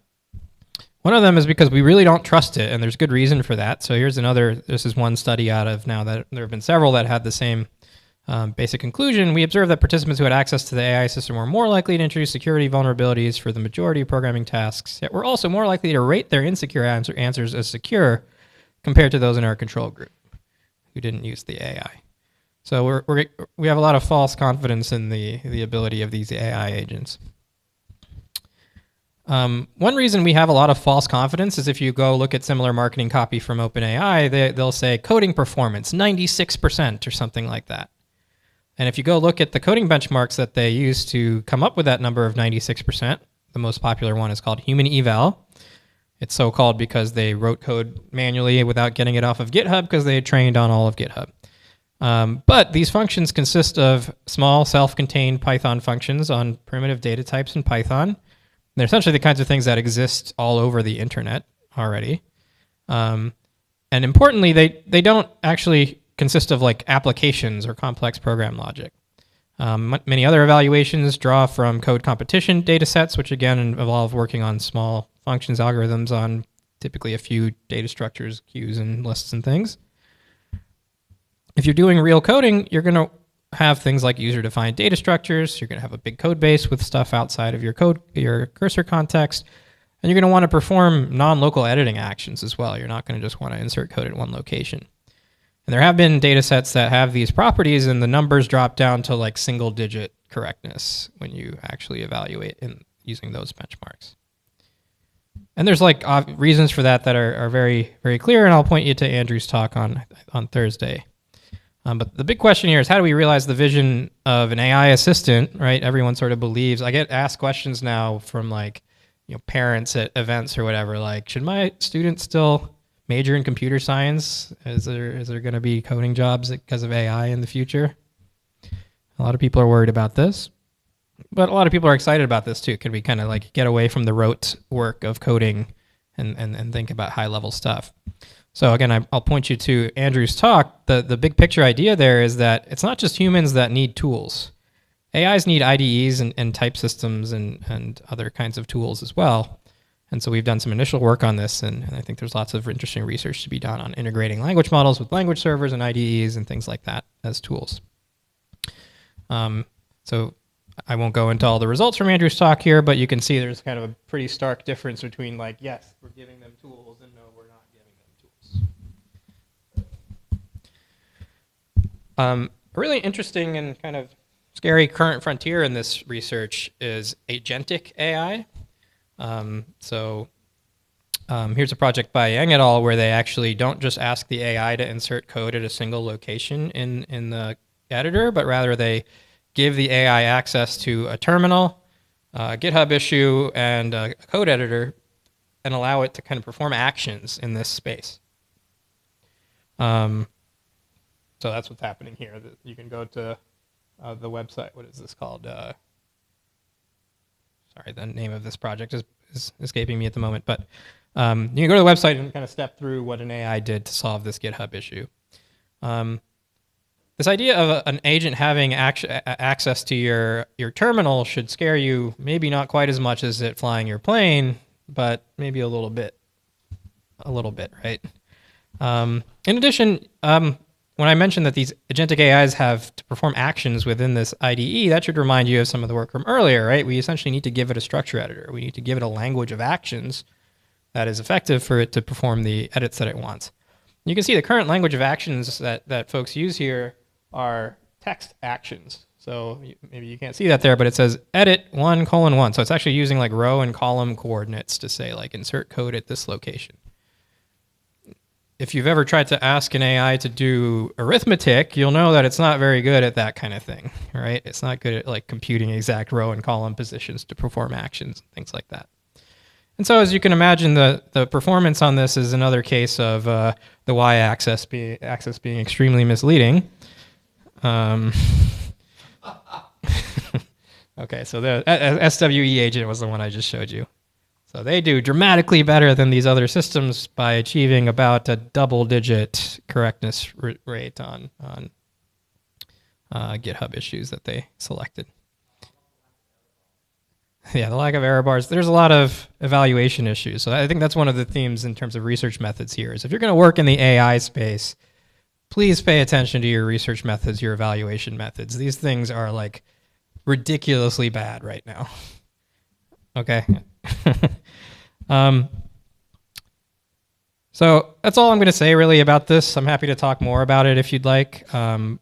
One of them is because we really don't trust it, and there's good reason for that. So here's this is one study out of now that there have been several that had the same basic conclusion. We observed that participants who had access to the AI system were more likely to introduce security vulnerabilities for the majority of programming tasks, yet were also more likely to rate their insecure answers as secure compared to those in our control group. who didn't use the AI. So we have a lot of false confidence in the ability of these AI agents. One reason we have a lot of false confidence is if you go look at similar marketing copy from OpenAI, they'll say coding performance 96% or something like that. And if you go look at the coding benchmarks that they use to come up with that number of 96%, the most popular one is called human eval. It's so called because they wrote code manually without getting it off of GitHub because they had trained on all of GitHub. But these functions consist of small self-contained Python functions on primitive data types in Python. They're essentially the kinds of things that exist all over the internet already. And importantly, they don't actually consist of like applications or complex program logic. Many other evaluations draw from code competition data sets, which again involve working on small functions algorithms on typically a few data structures, queues, and lists and things. If you're doing real coding, you're going to have things like user-defined data structures. You're going to have a big code base with stuff outside of your cursor context. And you're going to want to perform non-local editing actions as well. You're not going to just want to insert code at one location. And there have been data sets that have these properties, and the numbers drop down to like single-digit correctness when you actually evaluate in using those benchmarks. And there's like reasons for that are very, very clear, and I'll point you to Andrew's talk on Thursday. But the big question here is, how do we realize the vision of an AI assistant, right? Everyone sort of believes. I get asked questions now from like, parents at events or whatever, like, should my student still major in computer science? Is there going to be coding jobs because of AI in the future? A lot of people are worried about this, but a lot of people are excited about this too. Can we kind of like get away from the rote work of coding and think about high level stuff? So again, I'll point you to Andrew's talk. The big picture idea there is that it's not just humans that need tools. AIs need IDEs and type systems and other kinds of tools as well. And so we've done some initial work on this, and I think there's lots of interesting research to be done on integrating language models with language servers and IDEs and things like that as tools. So I won't go into all the results from Andrew's talk here, but you can see there's kind of a pretty stark difference between like, yes, we're giving them tools, and no, we're not giving them tools. A really interesting and kind of scary current frontier in this research is agentic AI. Here's a project by Yang et al. Where they actually don't just ask the AI to insert code at a single location in the editor, but rather they give the AI access to a terminal, a GitHub issue, and a code editor, and allow it to kind of perform actions in this space. So that's what's happening here. You can go to the website. What is this called? Sorry, the name of this project is escaping me at the moment. But you can go to the website and kind of step through what an AI did to solve this GitHub issue. This idea of an agent having access to your terminal should scare you, maybe not quite as much as it flying your plane, but maybe a little bit, right? In addition, when I mentioned that these agentic AIs have to perform actions within this IDE, that should remind you of some of the work from earlier, right? We essentially need to give it a structure editor. We need to give it a language of actions that is effective for it to perform the edits that it wants. You can see the current language of actions that folks use here are text actions. So maybe you can't see that there, but it says edit 1:1. So it's actually using like row and column coordinates to say like insert code at this location. If you've ever tried to ask an AI to do arithmetic, you'll know that it's not very good at that kind of thing, right? It's not good at like computing exact row and column positions to perform actions and things like that. And so as you can imagine, the performance on this is another case of the y-axis being extremely misleading. Okay, so the SWE agent was the one I just showed you. So they do dramatically better than these other systems by achieving about a double-digit correctness rate on GitHub issues that they selected. Yeah, the lack of error bars. There's a lot of evaluation issues. So I think that's one of the themes in terms of research methods here is if you're going to work in the AI space, please pay attention to your research methods, your evaluation methods. These things are like ridiculously bad right now. Okay. So that's all I'm going to say really about this. I'm happy to talk more about it if you'd like. There's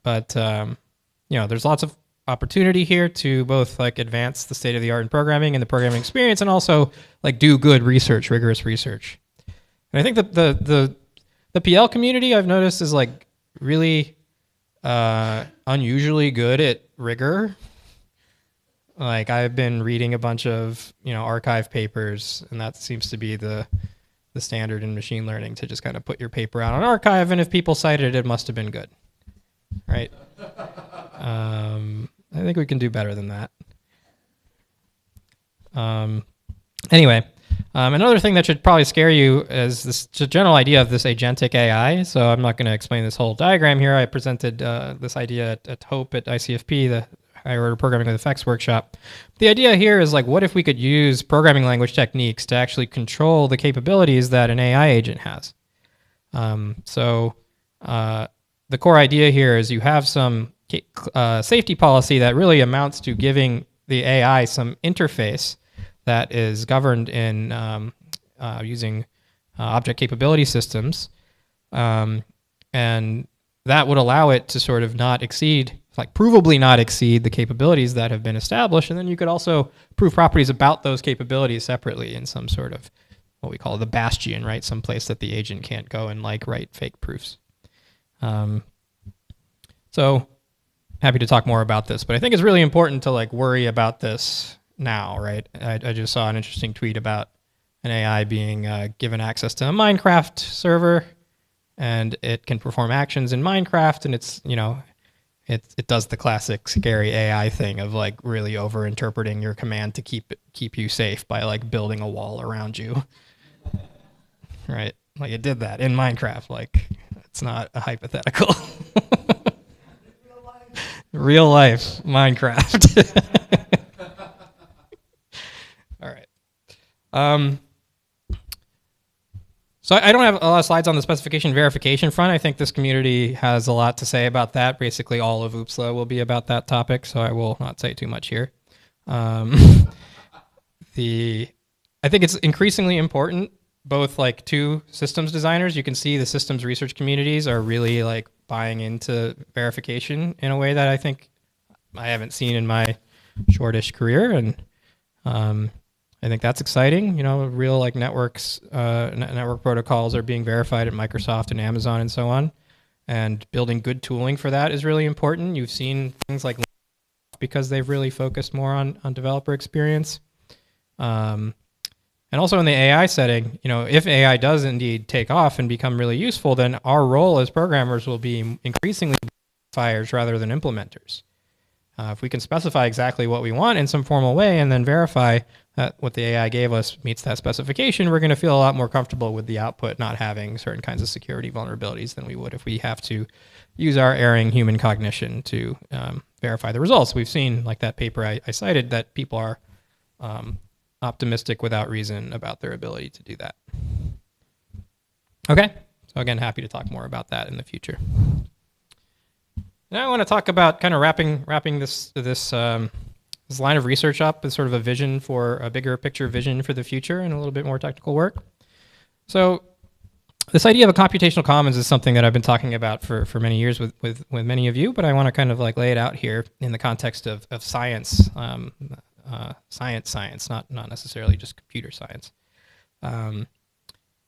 lots of opportunity here to both like advance the state of the art in programming and the programming experience, and also like do good research, rigorous research. And I think that the PL community I've noticed is like really unusually good at rigor. Like I've been reading a bunch of archive papers, and that seems to be the standard in machine learning, to just kind of put your paper out on archive, and if people cited it, it must have been good, right? I think we can do better than that. Anyway, another thing that should probably scare you is this general idea of this agentic AI. So I'm not going to explain this whole diagram here. I presented this idea at HOPE at ICFP, the Higher Order Programming with Effects workshop. The idea here is like, what if we could use programming language techniques to actually control the capabilities that an AI agent has? The core idea here is you have some safety policy that really amounts to giving the AI some interface that is governed in using object capability systems. And that would allow it to sort of not exceed, like provably not exceed the capabilities that have been established. And then you could also prove properties about those capabilities separately in some sort of what we call the bastion, right? Some place that the agent can't go and like write fake proofs. So happy to talk more about this, but I think it's really important to like worry about this now, right? I just saw an interesting tweet about an AI being given access to a Minecraft server, and it can perform actions in Minecraft, and it's, it does the classic scary AI thing of like really over interpreting your command to keep you safe by like building a wall around you. Right? Like it did that in Minecraft. Like it's not a hypothetical. Real life Minecraft. All right. So I don't have a lot of slides on the specification verification front. I think this community has a lot to say about that. Basically, all of OOPSLA will be about that topic, so I will not say too much here. I think it's increasingly important, both like to systems designers. You can see the systems research communities are really like buying into verification in a way that I think I haven't seen in my shortish career, and I think that's exciting. Real like networks, network protocols are being verified at Microsoft and Amazon and so on, and building good tooling for that is really important. You've seen things like because they've really focused more on developer experience. And also in the AI setting, if AI does indeed take off and become really useful, then our role as programmers will be increasingly verifiers rather than implementers. If we can specify exactly what we want in some formal way and then verify that what the AI gave us meets that specification, we're going to feel a lot more comfortable with the output not having certain kinds of security vulnerabilities than we would if we have to use our erring human cognition to verify the results. We've seen, like that paper I cited, that people are optimistic without reason about their ability to do that. Okay, so again, happy to talk more about that in the future. Now I want to talk about kind of wrapping this line of research up as sort of a vision for a bigger picture vision for the future and a little bit more technical work. So this idea of a computational commons is something that I've been talking about for many years with many of you, but I want to kind of like lay it out here in the context of science, science, not necessarily just computer science.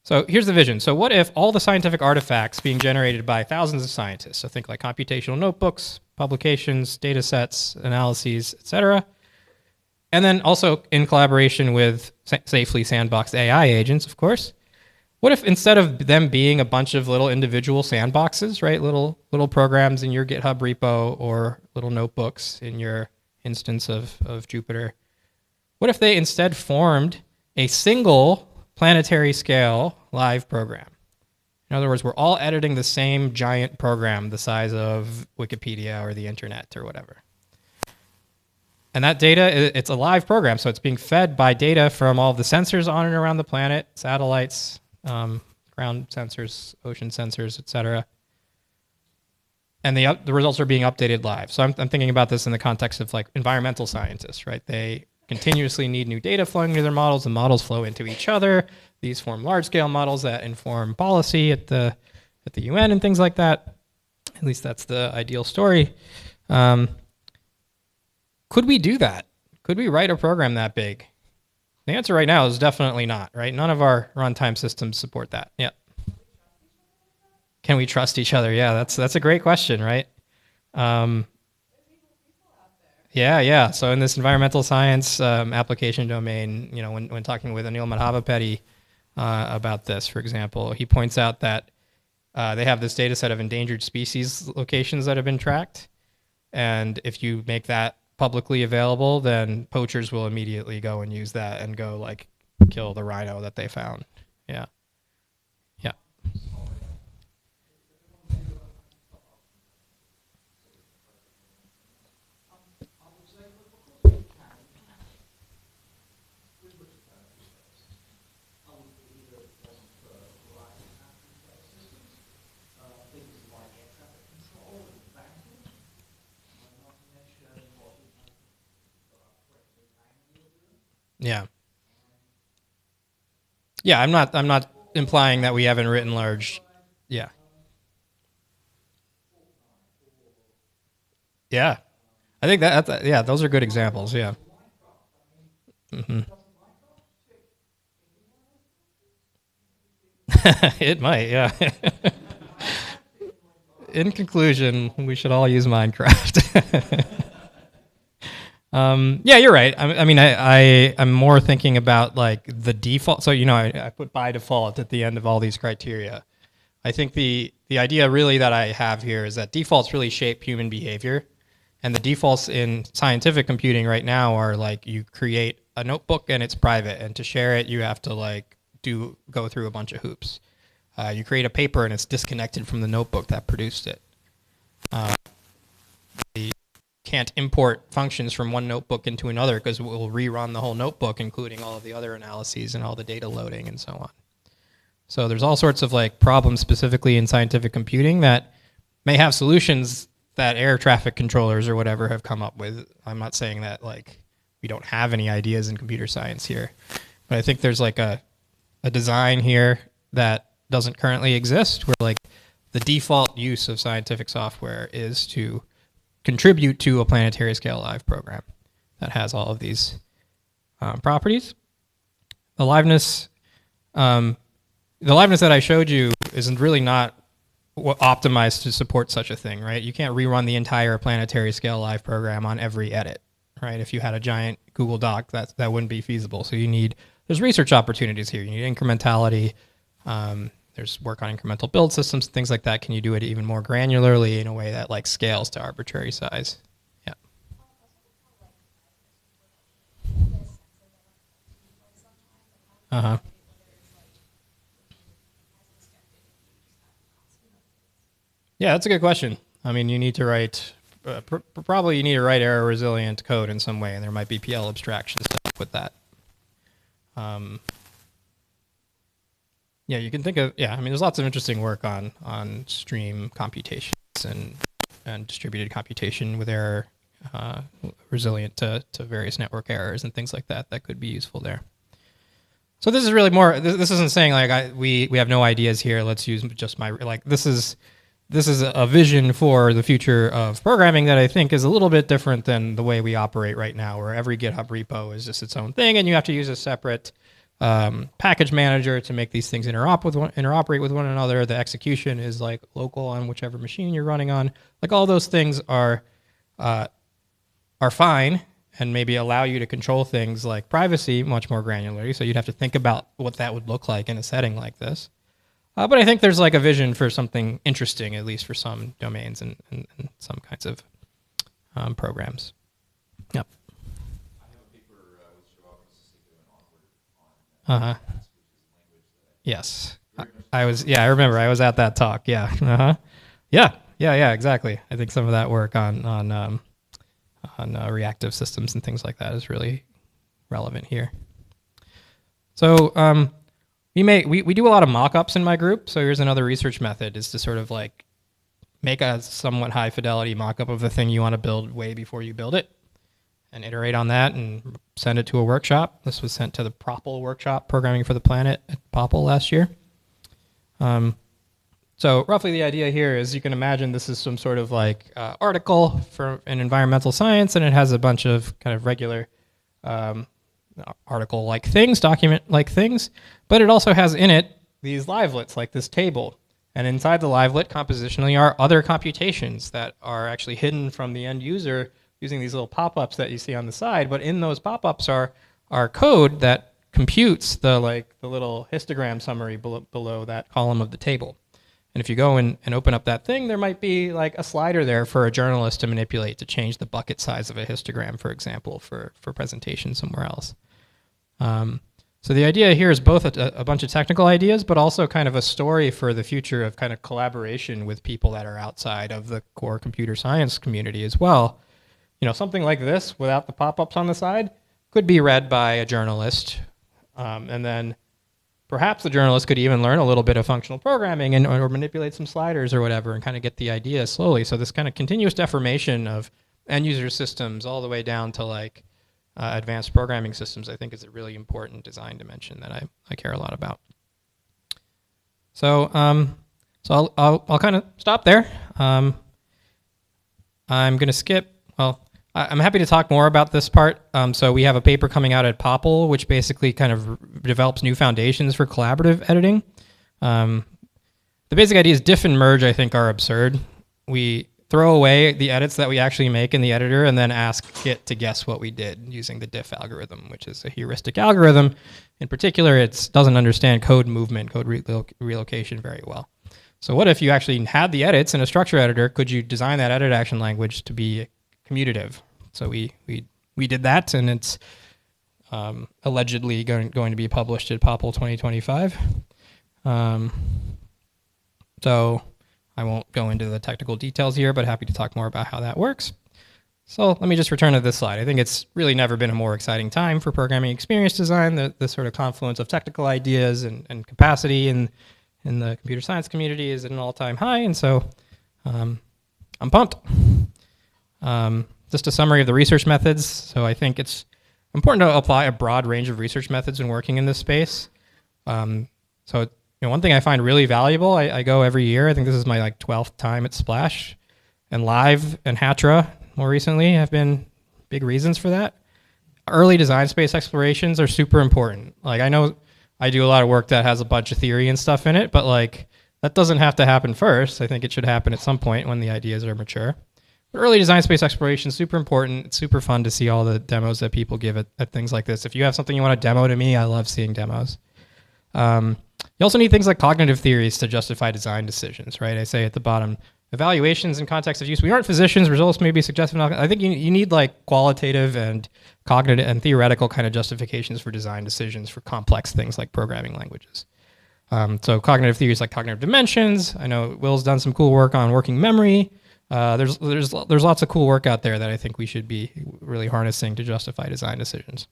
So here's the vision. So what if all the scientific artifacts being generated by thousands of scientists, so think like computational notebooks, publications, data sets, analyses, etc., and then also in collaboration with safely sandboxed AI agents, of course, what if instead of them being a bunch of little individual sandboxes, right, little programs in your GitHub repo or little notebooks in your instance of Jupyter, what if they instead formed a single planetary scale live program? In other words, we're all editing the same giant program the size of Wikipedia or the internet or whatever. And that data, it's a live program, so it's being fed by data from all the sensors on and around the planet, satellites, ground sensors, ocean sensors, etc. And the results are being updated live. So I'm thinking about this in the context of like environmental scientists, right? They continuously need new data flowing into their models. The models flow into each other. These form large-scale models that inform policy at the UN and things like that. At least that's the ideal story. Could we do that? Could we write a program that big? The answer right now is definitely not, right? None of our runtime systems support that. Yeah. Can we trust each other? Yeah, that's a great question, right? Yeah. So in this environmental science application domain, you know, when talking with Anil Madhavapeti about this, for example, he points out that they have this data set of endangered species locations that have been tracked. And if you make that publicly available, then poachers will immediately go and use that and go like kill the rhino that they found. Yeah. Yeah. Yeah. Yeah, I'm not implying that we haven't written large. Yeah. Yeah. I think yeah, those are good examples. Yeah. Hmm. It might, yeah. In conclusion, we should all use Minecraft. Yeah, you're right. I mean, I'm more thinking about like the default. So, you know, I put by default at the end of all these criteria. I think the idea really that I have here is that defaults really shape human behavior. And the defaults in scientific computing right now are like you create a notebook and it's private. And to share it, you have to like go through a bunch of hoops. You create a paper and it's disconnected from the notebook that produced it. You can't import functions from one notebook into another because we'll rerun the whole notebook, including all of the other analyses and all the data loading and so on. So there's all sorts of like problems specifically in scientific computing that may have solutions that air traffic controllers or whatever have come up with. I'm not saying that like we don't have any ideas in computer science here, but I think there's like a design here that doesn't currently exist where like the default use of scientific software is to contribute to a planetary scale live program that has all of these properties. The liveness that I showed you isn't really not optimized to support such a thing, right? You can't rerun the entire planetary scale live program on every edit, right? If you had a giant Google Doc, that wouldn't be feasible. So there's research opportunities here. You need incrementality. There's work on incremental build systems, things like that. Can you do it even more granularly in a way that like scales to arbitrary size? Yeah. Uh-huh. Yeah, that's a good question. I mean, you need to write, probably you need to write error resilient code in some way, and there might be PL abstractions to help with that. Yeah, you can think of, I mean, there's lots of interesting work on stream computations and distributed computation with error resilient to various network errors and things like that could be useful there. So this is really more, this isn't saying like we have no ideas here, let's use just this is a vision for the future of programming that I think is a little bit different than the way we operate right now, where every GitHub repo is just its own thing and you have to use a separate package manager to make these things interoperate with one another. The execution is like local on whichever machine you're running on. Like all those things are fine and maybe allow you to control things like privacy much more granularly. So you'd have to think about what that would look like in a setting like this. But I think there's like a vision for something interesting, at least for some domains and some kinds of programs. Yep. Uh-huh. Yes. I remember I was at that talk. Yeah. Uh-huh. Yeah, exactly. I think some of that work on reactive systems and things like that is really relevant here. So we do a lot of mock-ups in my group. So here's another research method, is to sort of like make a somewhat high fidelity mock-up of the thing you want to build way before you build it. and iterate on that and send it to a workshop. This was sent to the PROPL workshop, Programming for the Planet, at POPL last year. So roughly the idea here is you can imagine this is some sort of like article for an environmental science, and it has a bunch of kind of regular article-like things, document-like things, but it also has in it these livelets like this table. And inside the livelet compositionally are other computations that are actually hidden from the end user using these little pop-ups that you see on the side. But in those pop-ups are code that computes the little histogram summary below that column of the table. And if you go and open up that thing, there might be like a slider there for a journalist to manipulate to change the bucket size of a histogram, for example, for presentation somewhere else. So the idea here is both a bunch of technical ideas, but also kind of a story for the future of kind of collaboration with people that are outside of the core computer science community as well. You know, something like this without the pop-ups on the side could be read by a journalist, and then perhaps the journalist could even learn a little bit of functional programming or manipulate some sliders or whatever and kind of get the idea slowly. So this kind of continuous deformation of end user systems all the way down to like advanced programming systems, I think is a really important design dimension that I care a lot about. So I'll kind of stop there. I'm going to skip, well, I'm happy to talk more about this part. So we have a paper coming out at POPL, which basically kind of develops new foundations for collaborative editing. The basic ideas diff and merge, I think, are absurd. We throw away the edits that we actually make in the editor and then ask it to guess what we did using the diff algorithm, which is a heuristic algorithm. In particular, it doesn't understand code movement, code relocation very well. So what if you actually had the edits in a structure editor? Could you design that edit action language to be commutative? So we did that, and it's allegedly going to be published at POPL 2025. So I won't go into the technical details here, but happy to talk more about how that works. So let me just return to this slide. I think it's really never been a more exciting time for programming experience design. The sort of confluence of technical ideas and capacity in the computer science community is at an all-time high, and so I'm pumped. Just a summary of the research methods. So I think it's important to apply a broad range of research methods when working in this space. So one thing I find really valuable, I go every year. I think this is my 12th time at Splash, and Live and HATRA more recently have been big reasons for that. Early design space explorations are super important. I know I do a lot of work that has a bunch of theory and stuff in it, but that doesn't have to happen first. I think it should happen at some point when the ideas are mature. But early design space exploration is super important. It's super fun to see all the demos that people give at things like this. If you have something you want to demo to me, I love seeing demos. You also need things like cognitive theories to justify design decisions, right? I say at the bottom, evaluations in context of use. We aren't physicians. Results may be suggestive. I think you need qualitative and cognitive and theoretical kind of justifications for design decisions for complex things like programming languages. So cognitive theories like cognitive dimensions. I know Will's done some cool work on working memory. There's lots of cool work out there that I think we should be really harnessing to justify design decisions.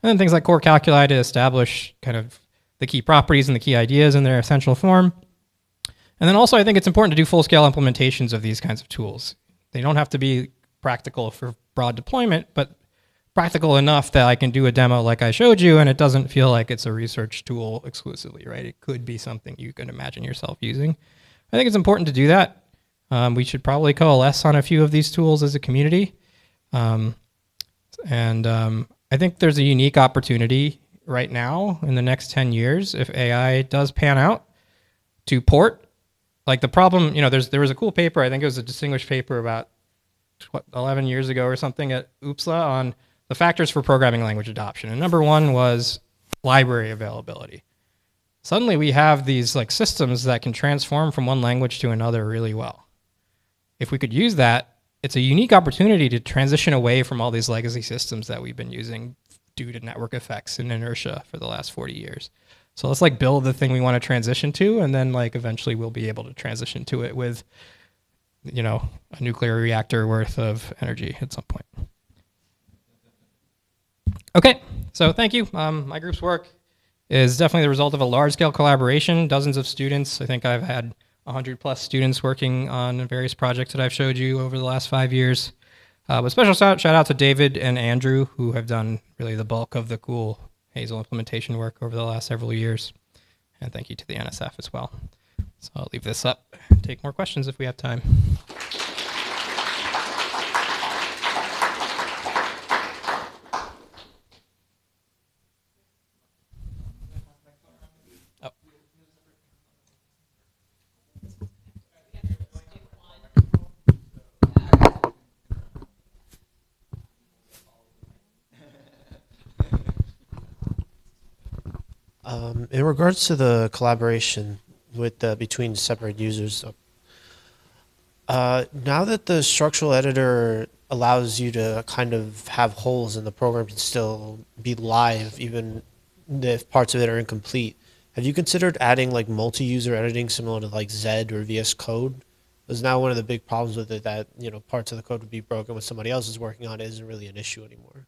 And then things like core calculi to establish kind of the key properties and the key ideas in their essential form. And then also I think it's important to do full-scale implementations of these kinds of tools. They don't have to be practical for broad deployment, but practical enough that I can do a demo like I showed you and it doesn't feel like it's a research tool exclusively, right? It could be something you could imagine yourself using. I think it's important to do that. We should probably coalesce on a few of these tools as a community. I think there's a unique opportunity right now in the next 10 years, if AI does pan out, to port. The problem, there was a cool paper, I think it was a distinguished paper about 11 years ago or something at UPSLA on the factors for programming language adoption. And number one was library availability. Suddenly we have these systems that can transform from one language to another really well. If we could use that, it's a unique opportunity to transition away from all these legacy systems that we've been using due to network effects and inertia for the last 40 years. So let's build the thing we want to transition to, and then eventually we'll be able to transition to it with, a nuclear reactor worth of energy at some point. Okay, so thank you. My group's work is definitely the result of a large-scale collaboration, dozens of students. I think I've had 100+ students working on various projects that I've showed you over the last 5 years. But special shout out to David and Andrew, who have done really the bulk of the cool Hazel implementation work over the last several years. And thank you to the NSF as well. So I'll leave this up, take more questions if we have time. In regards to the collaboration with between separate users, now that the structural editor allows you to kind of have holes and the program can still be live even if parts of it are incomplete, have you considered adding like multi-user editing similar to like Z or VS Code? Because now one of the big problems with it that, you know, parts of the code would be broken when somebody else is working on it isn't really an issue anymore.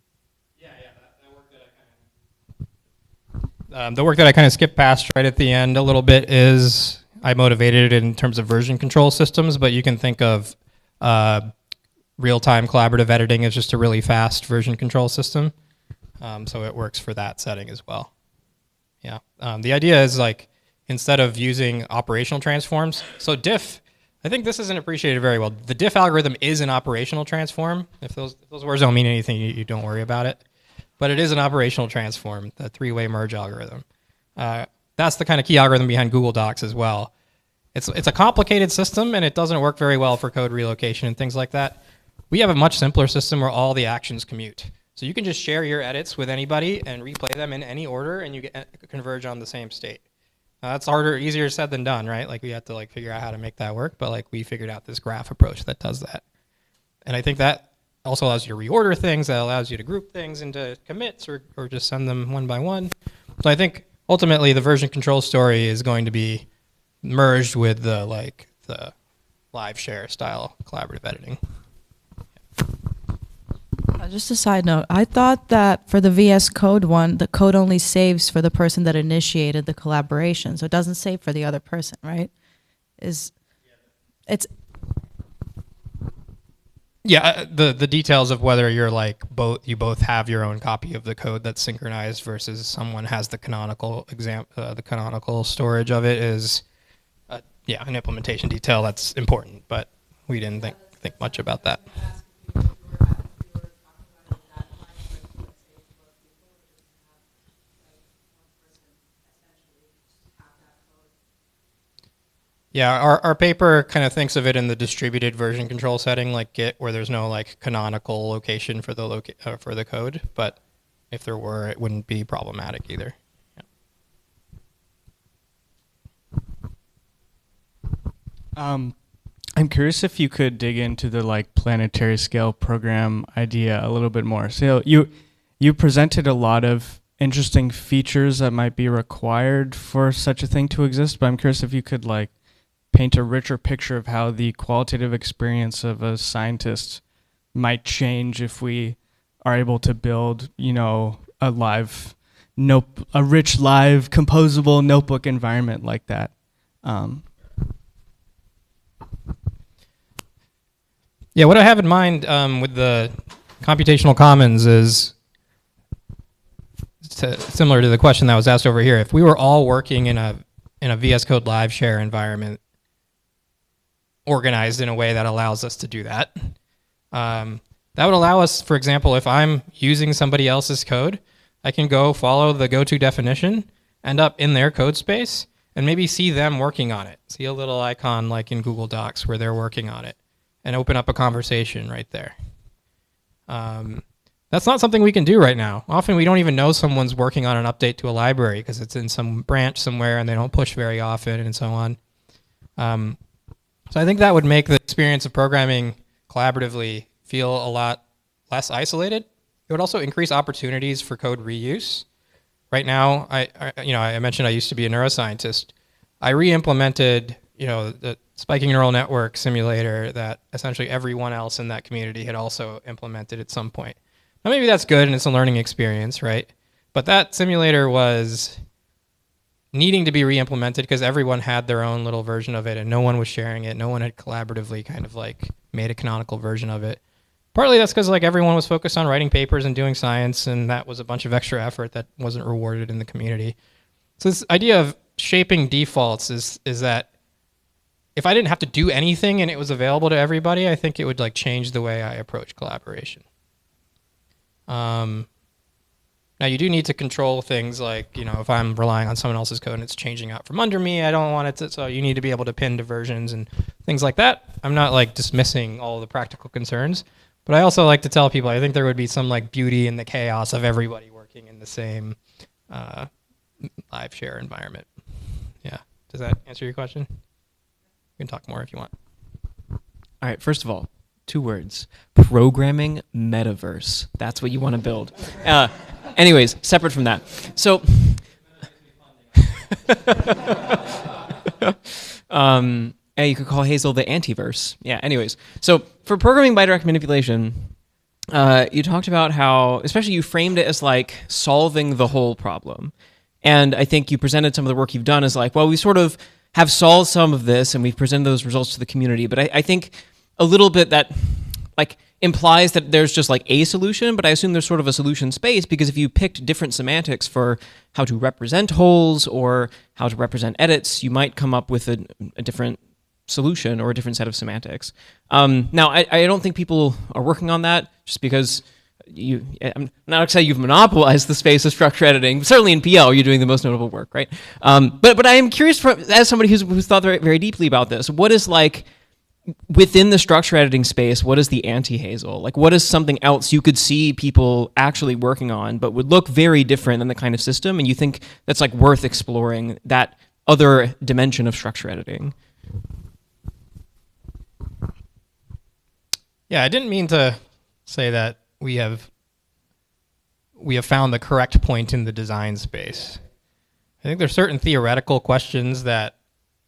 The work that I kind of skipped past right at the end a little bit is I motivated it in terms of version control systems, but you can think of real-time collaborative editing as just a really fast version control system. So it works for that setting as well. Yeah. The idea is like instead of using operational transforms, so diff, I think this isn't appreciated very well. The diff algorithm is an operational transform. If those words don't mean anything, you don't worry about it. But it is an operational transform, the three-way merge algorithm. That's the kind of key algorithm behind Google Docs as well. It's a complicated system, and it doesn't work very well for code relocation and things like that. We have a much simpler system where all the actions commute. So you can just share your edits with anybody and replay them in any order, and you converge on the same state. That's easier said than done, right? Like we have to like figure out how to make that work, but like we figured out this graph approach that does that. And I think that also allows you to reorder things, that allows you to group things into commits or just send them one by one. So I think ultimately the version control story is going to be merged with the live share style collaborative editing. Just a side note, I thought that for the VS Code one, the code only saves for the person that initiated the collaboration, so it doesn't save for the other person, right? Yeah, the details of whether you're like you both have your own copy of the code that's synchronized versus someone has the canonical the canonical storage of it is an implementation detail that's important, but we didn't think much about that. Yeah, our paper kind of thinks of it in the distributed version control setting, like Git, where there's no like canonical location for the code. But if there were, it wouldn't be problematic either. Yeah. I'm curious if you could dig into the like planetary scale program idea a little bit more. So you presented a lot of interesting features that might be required for such a thing to exist, but I'm curious if you could like paint a richer picture of how the qualitative experience of a scientist might change if we are able to build, you know, a rich live composable notebook environment like that. Yeah, what I have in mind with the computational commons is similar to the question that was asked over here. If we were all working in a VS Code live share environment, organized in a way that allows us to do that. That would allow us, for example, if I'm using somebody else's code, I can go follow the go-to definition, end up in their code space, and maybe see them working on it. See a little icon like in Google Docs where they're working on it, and open up a conversation right there. That's not something we can do right now. Often we don't even know someone's working on an update to a library because it's in some branch somewhere and they don't push very often and so on. So I think that would make the experience of programming collaboratively feel a lot less isolated. It would also increase opportunities for code reuse. Right now, I mentioned I used to be a neuroscientist. I re-implemented, the spiking neural network simulator that essentially everyone else in that community had also implemented at some point. Now maybe that's good and it's a learning experience, right? But that simulator was needing to be re-implemented because everyone had their own little version of it and no one was sharing it. No one had collaboratively kind of like made a canonical version of it. Partly that's because like everyone was focused on writing papers and doing science, and that was a bunch of extra effort that wasn't rewarded in the community. So this idea of shaping defaults is that if I didn't have to do anything and it was available to everybody, I think it would like change the way I approach collaboration. Now you do need to control things like, you know, if I'm relying on someone else's code and it's changing out from under me, I don't want it to, so you need to be able to pin to versions and things like that. I'm not like dismissing all the practical concerns, but I also like to tell people I think there would be some like beauty in the chaos of everybody working in the same live share environment. Yeah. Does that answer your question? We can talk more if you want. All right, first of all, 2 words. Programming metaverse. That's what you want to build. Anyways, separate from that. So, you could call Hazel the antiverse. Yeah, anyways. So, for programming bidirect manipulation, you talked about how, especially you framed it as like solving the whole problem. And I think you presented some of the work you've done as like, well, we sort of have solved some of this and we've presented those results to the community. But I think a little bit that like implies that there's just like a solution, but I assume there's sort of a solution space, because if you picked different semantics for how to represent holes or how to represent edits, you might come up with a different solution or a different set of semantics. Now, I don't think people are working on that just because I'm not going to say you've monopolized the space of structure editing. Certainly in PL, you're doing the most notable work, right? But I am curious, as somebody who's thought very, very deeply about this, what is like, within the structure editing space, what is the anti-Hazel? Like, what is something else you could see people actually working on, but would look very different than the kind of system, and you think that's like worth exploring, that other dimension of structure editing? Yeah, I didn't mean to say that we have found the correct point in the design space. I think there's certain theoretical questions that,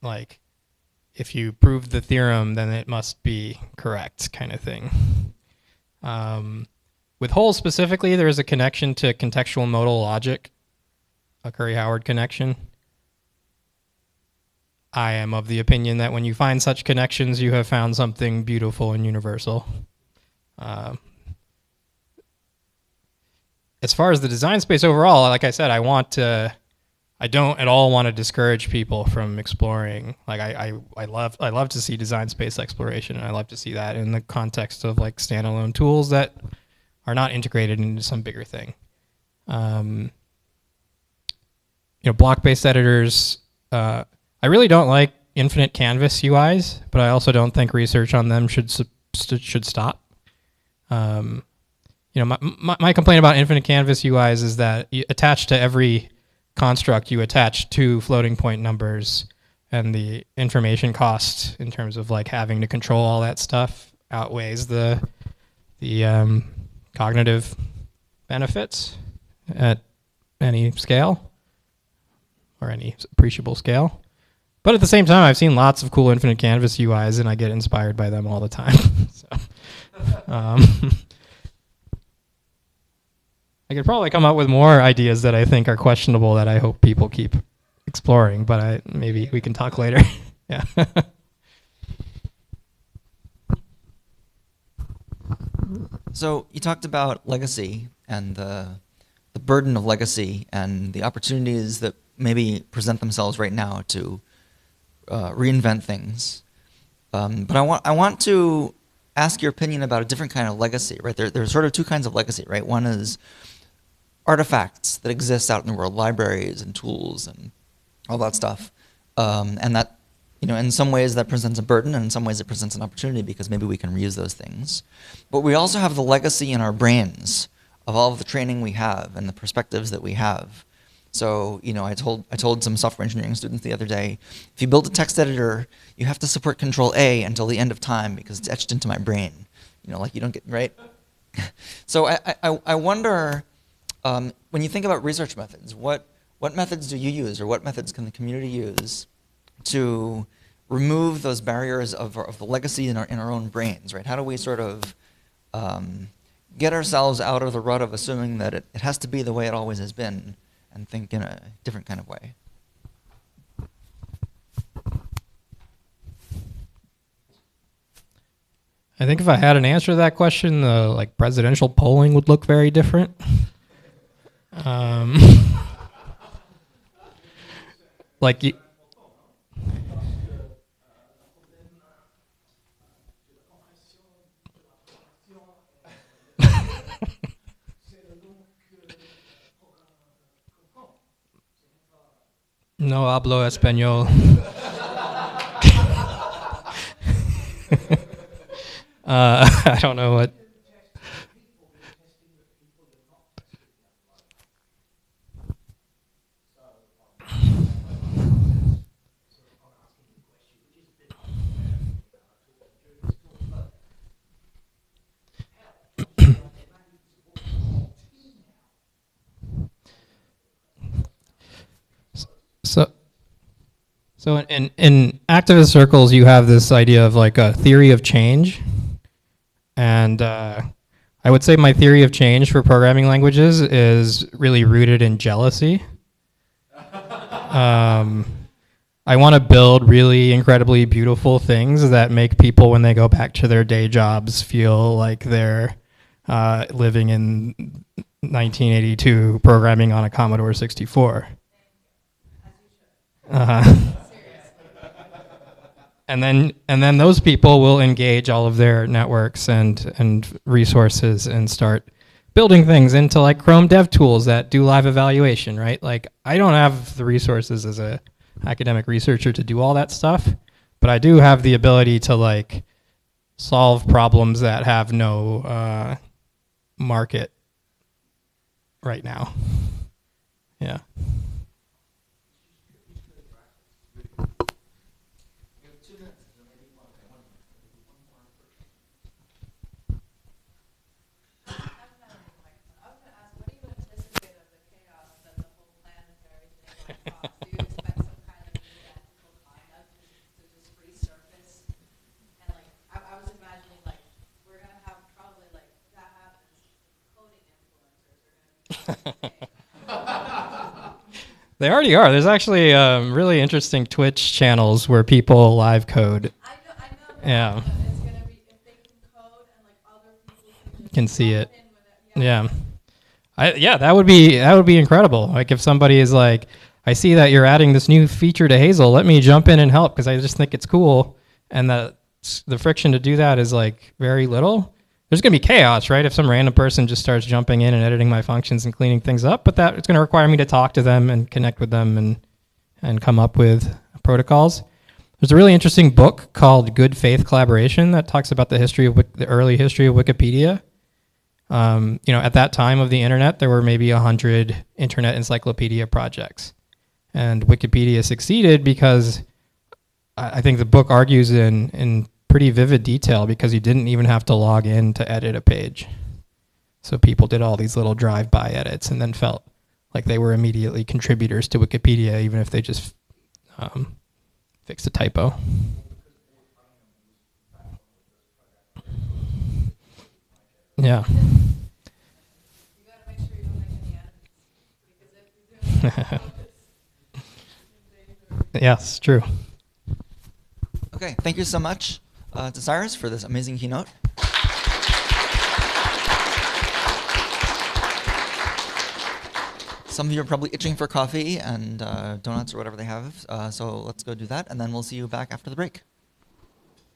like, if you prove the theorem, then it must be correct, kind of thing. With holes specifically, there is a connection to contextual modal logic, a Curry-Howard connection. I am of the opinion that when you find such connections, you have found something beautiful and universal. As far as the design space overall, like I said, I don't at all want to discourage people from exploring. Like I love to see design space exploration, and I love to see that in the context of like standalone tools that are not integrated into some bigger thing. Block-based editors. I really don't like infinite canvas UIs, but I also don't think research on them should stop. My complaint about infinite canvas UIs is that you attach to every construct, you attach 2 floating point numbers, and the information cost in terms of like having to control all that stuff outweighs the cognitive benefits at any scale or any appreciable scale. But at the same time, I've seen lots of cool infinite canvas UIs, and I get inspired by them all the time. So, I could probably come up with more ideas that I think are questionable that I hope people keep exploring, but maybe we can talk later. Yeah. So you talked about legacy and the burden of legacy and the opportunities that maybe present themselves right now to reinvent things. But I want to ask your opinion about a different kind of legacy, right? There's sort of 2 kinds of legacy, right? One is artifacts that exist out in the world, libraries and tools and all that stuff. And that, in some ways that presents a burden, and in some ways it presents an opportunity because maybe we can reuse those things. But we also have the legacy in our brains of all of the training we have and the perspectives that we have. So, I told some software engineering students the other day, if you build a text editor, you have to support Control A until the end of time because it's etched into my brain. Like you don't get, right? So I wonder, when you think about research methods, what methods do you use, or what methods can the community use to remove those barriers of the legacy in our own brains, right? How do we sort of get ourselves out of the rut of assuming that it has to be the way it always has been, and think in a different kind of way? I think if I had an answer to that question, the like presidential polling would look very different. Um, like you, no hablo español. I don't know what. So, so in activist circles, you have this idea of like a theory of change, and I would say my theory of change for programming languages is really rooted in jealousy. I want to build really incredibly beautiful things that make people, when they go back to their day jobs, feel like they're living in 1982 programming on a Commodore 64. And then those people will engage all of their networks and resources and start building things into like Chrome dev tools that do live evaluation, right? Like I don't have the resources as a academic researcher to do all that stuff, but I do have the ability to like solve problems that have no market right now. Yeah. They already are. There's actually really interesting Twitch channels where people live code. I know. Yeah. It's gonna be if they can code and like other people can see it. Yeah. Yeah, that would be incredible. Like if somebody is like, I see that you're adding this new feature to Hazel. Let me jump in and help because I just think it's cool, and the friction to do that is like very little. There's going to be chaos, right? If some random person just starts jumping in and editing my functions and cleaning things up, but that it's going to require me to talk to them and connect with them and come up with protocols. There's a really interesting book called Good Faith Collaboration that talks about the history of the early history of Wikipedia. At that time of the internet, there were maybe 100 internet encyclopedia projects, and Wikipedia succeeded because I think the book argues in pretty vivid detail because you didn't even have to log in to edit a page. So people did all these little drive-by edits and then felt like they were immediately contributors to Wikipedia, even if they just fixed a typo. Yeah. Yes, true. Okay, thank you so much to Cyrus for this amazing keynote. Some of you are probably itching for coffee and donuts or whatever they have, so let's go do that, and then we'll see you back after the break.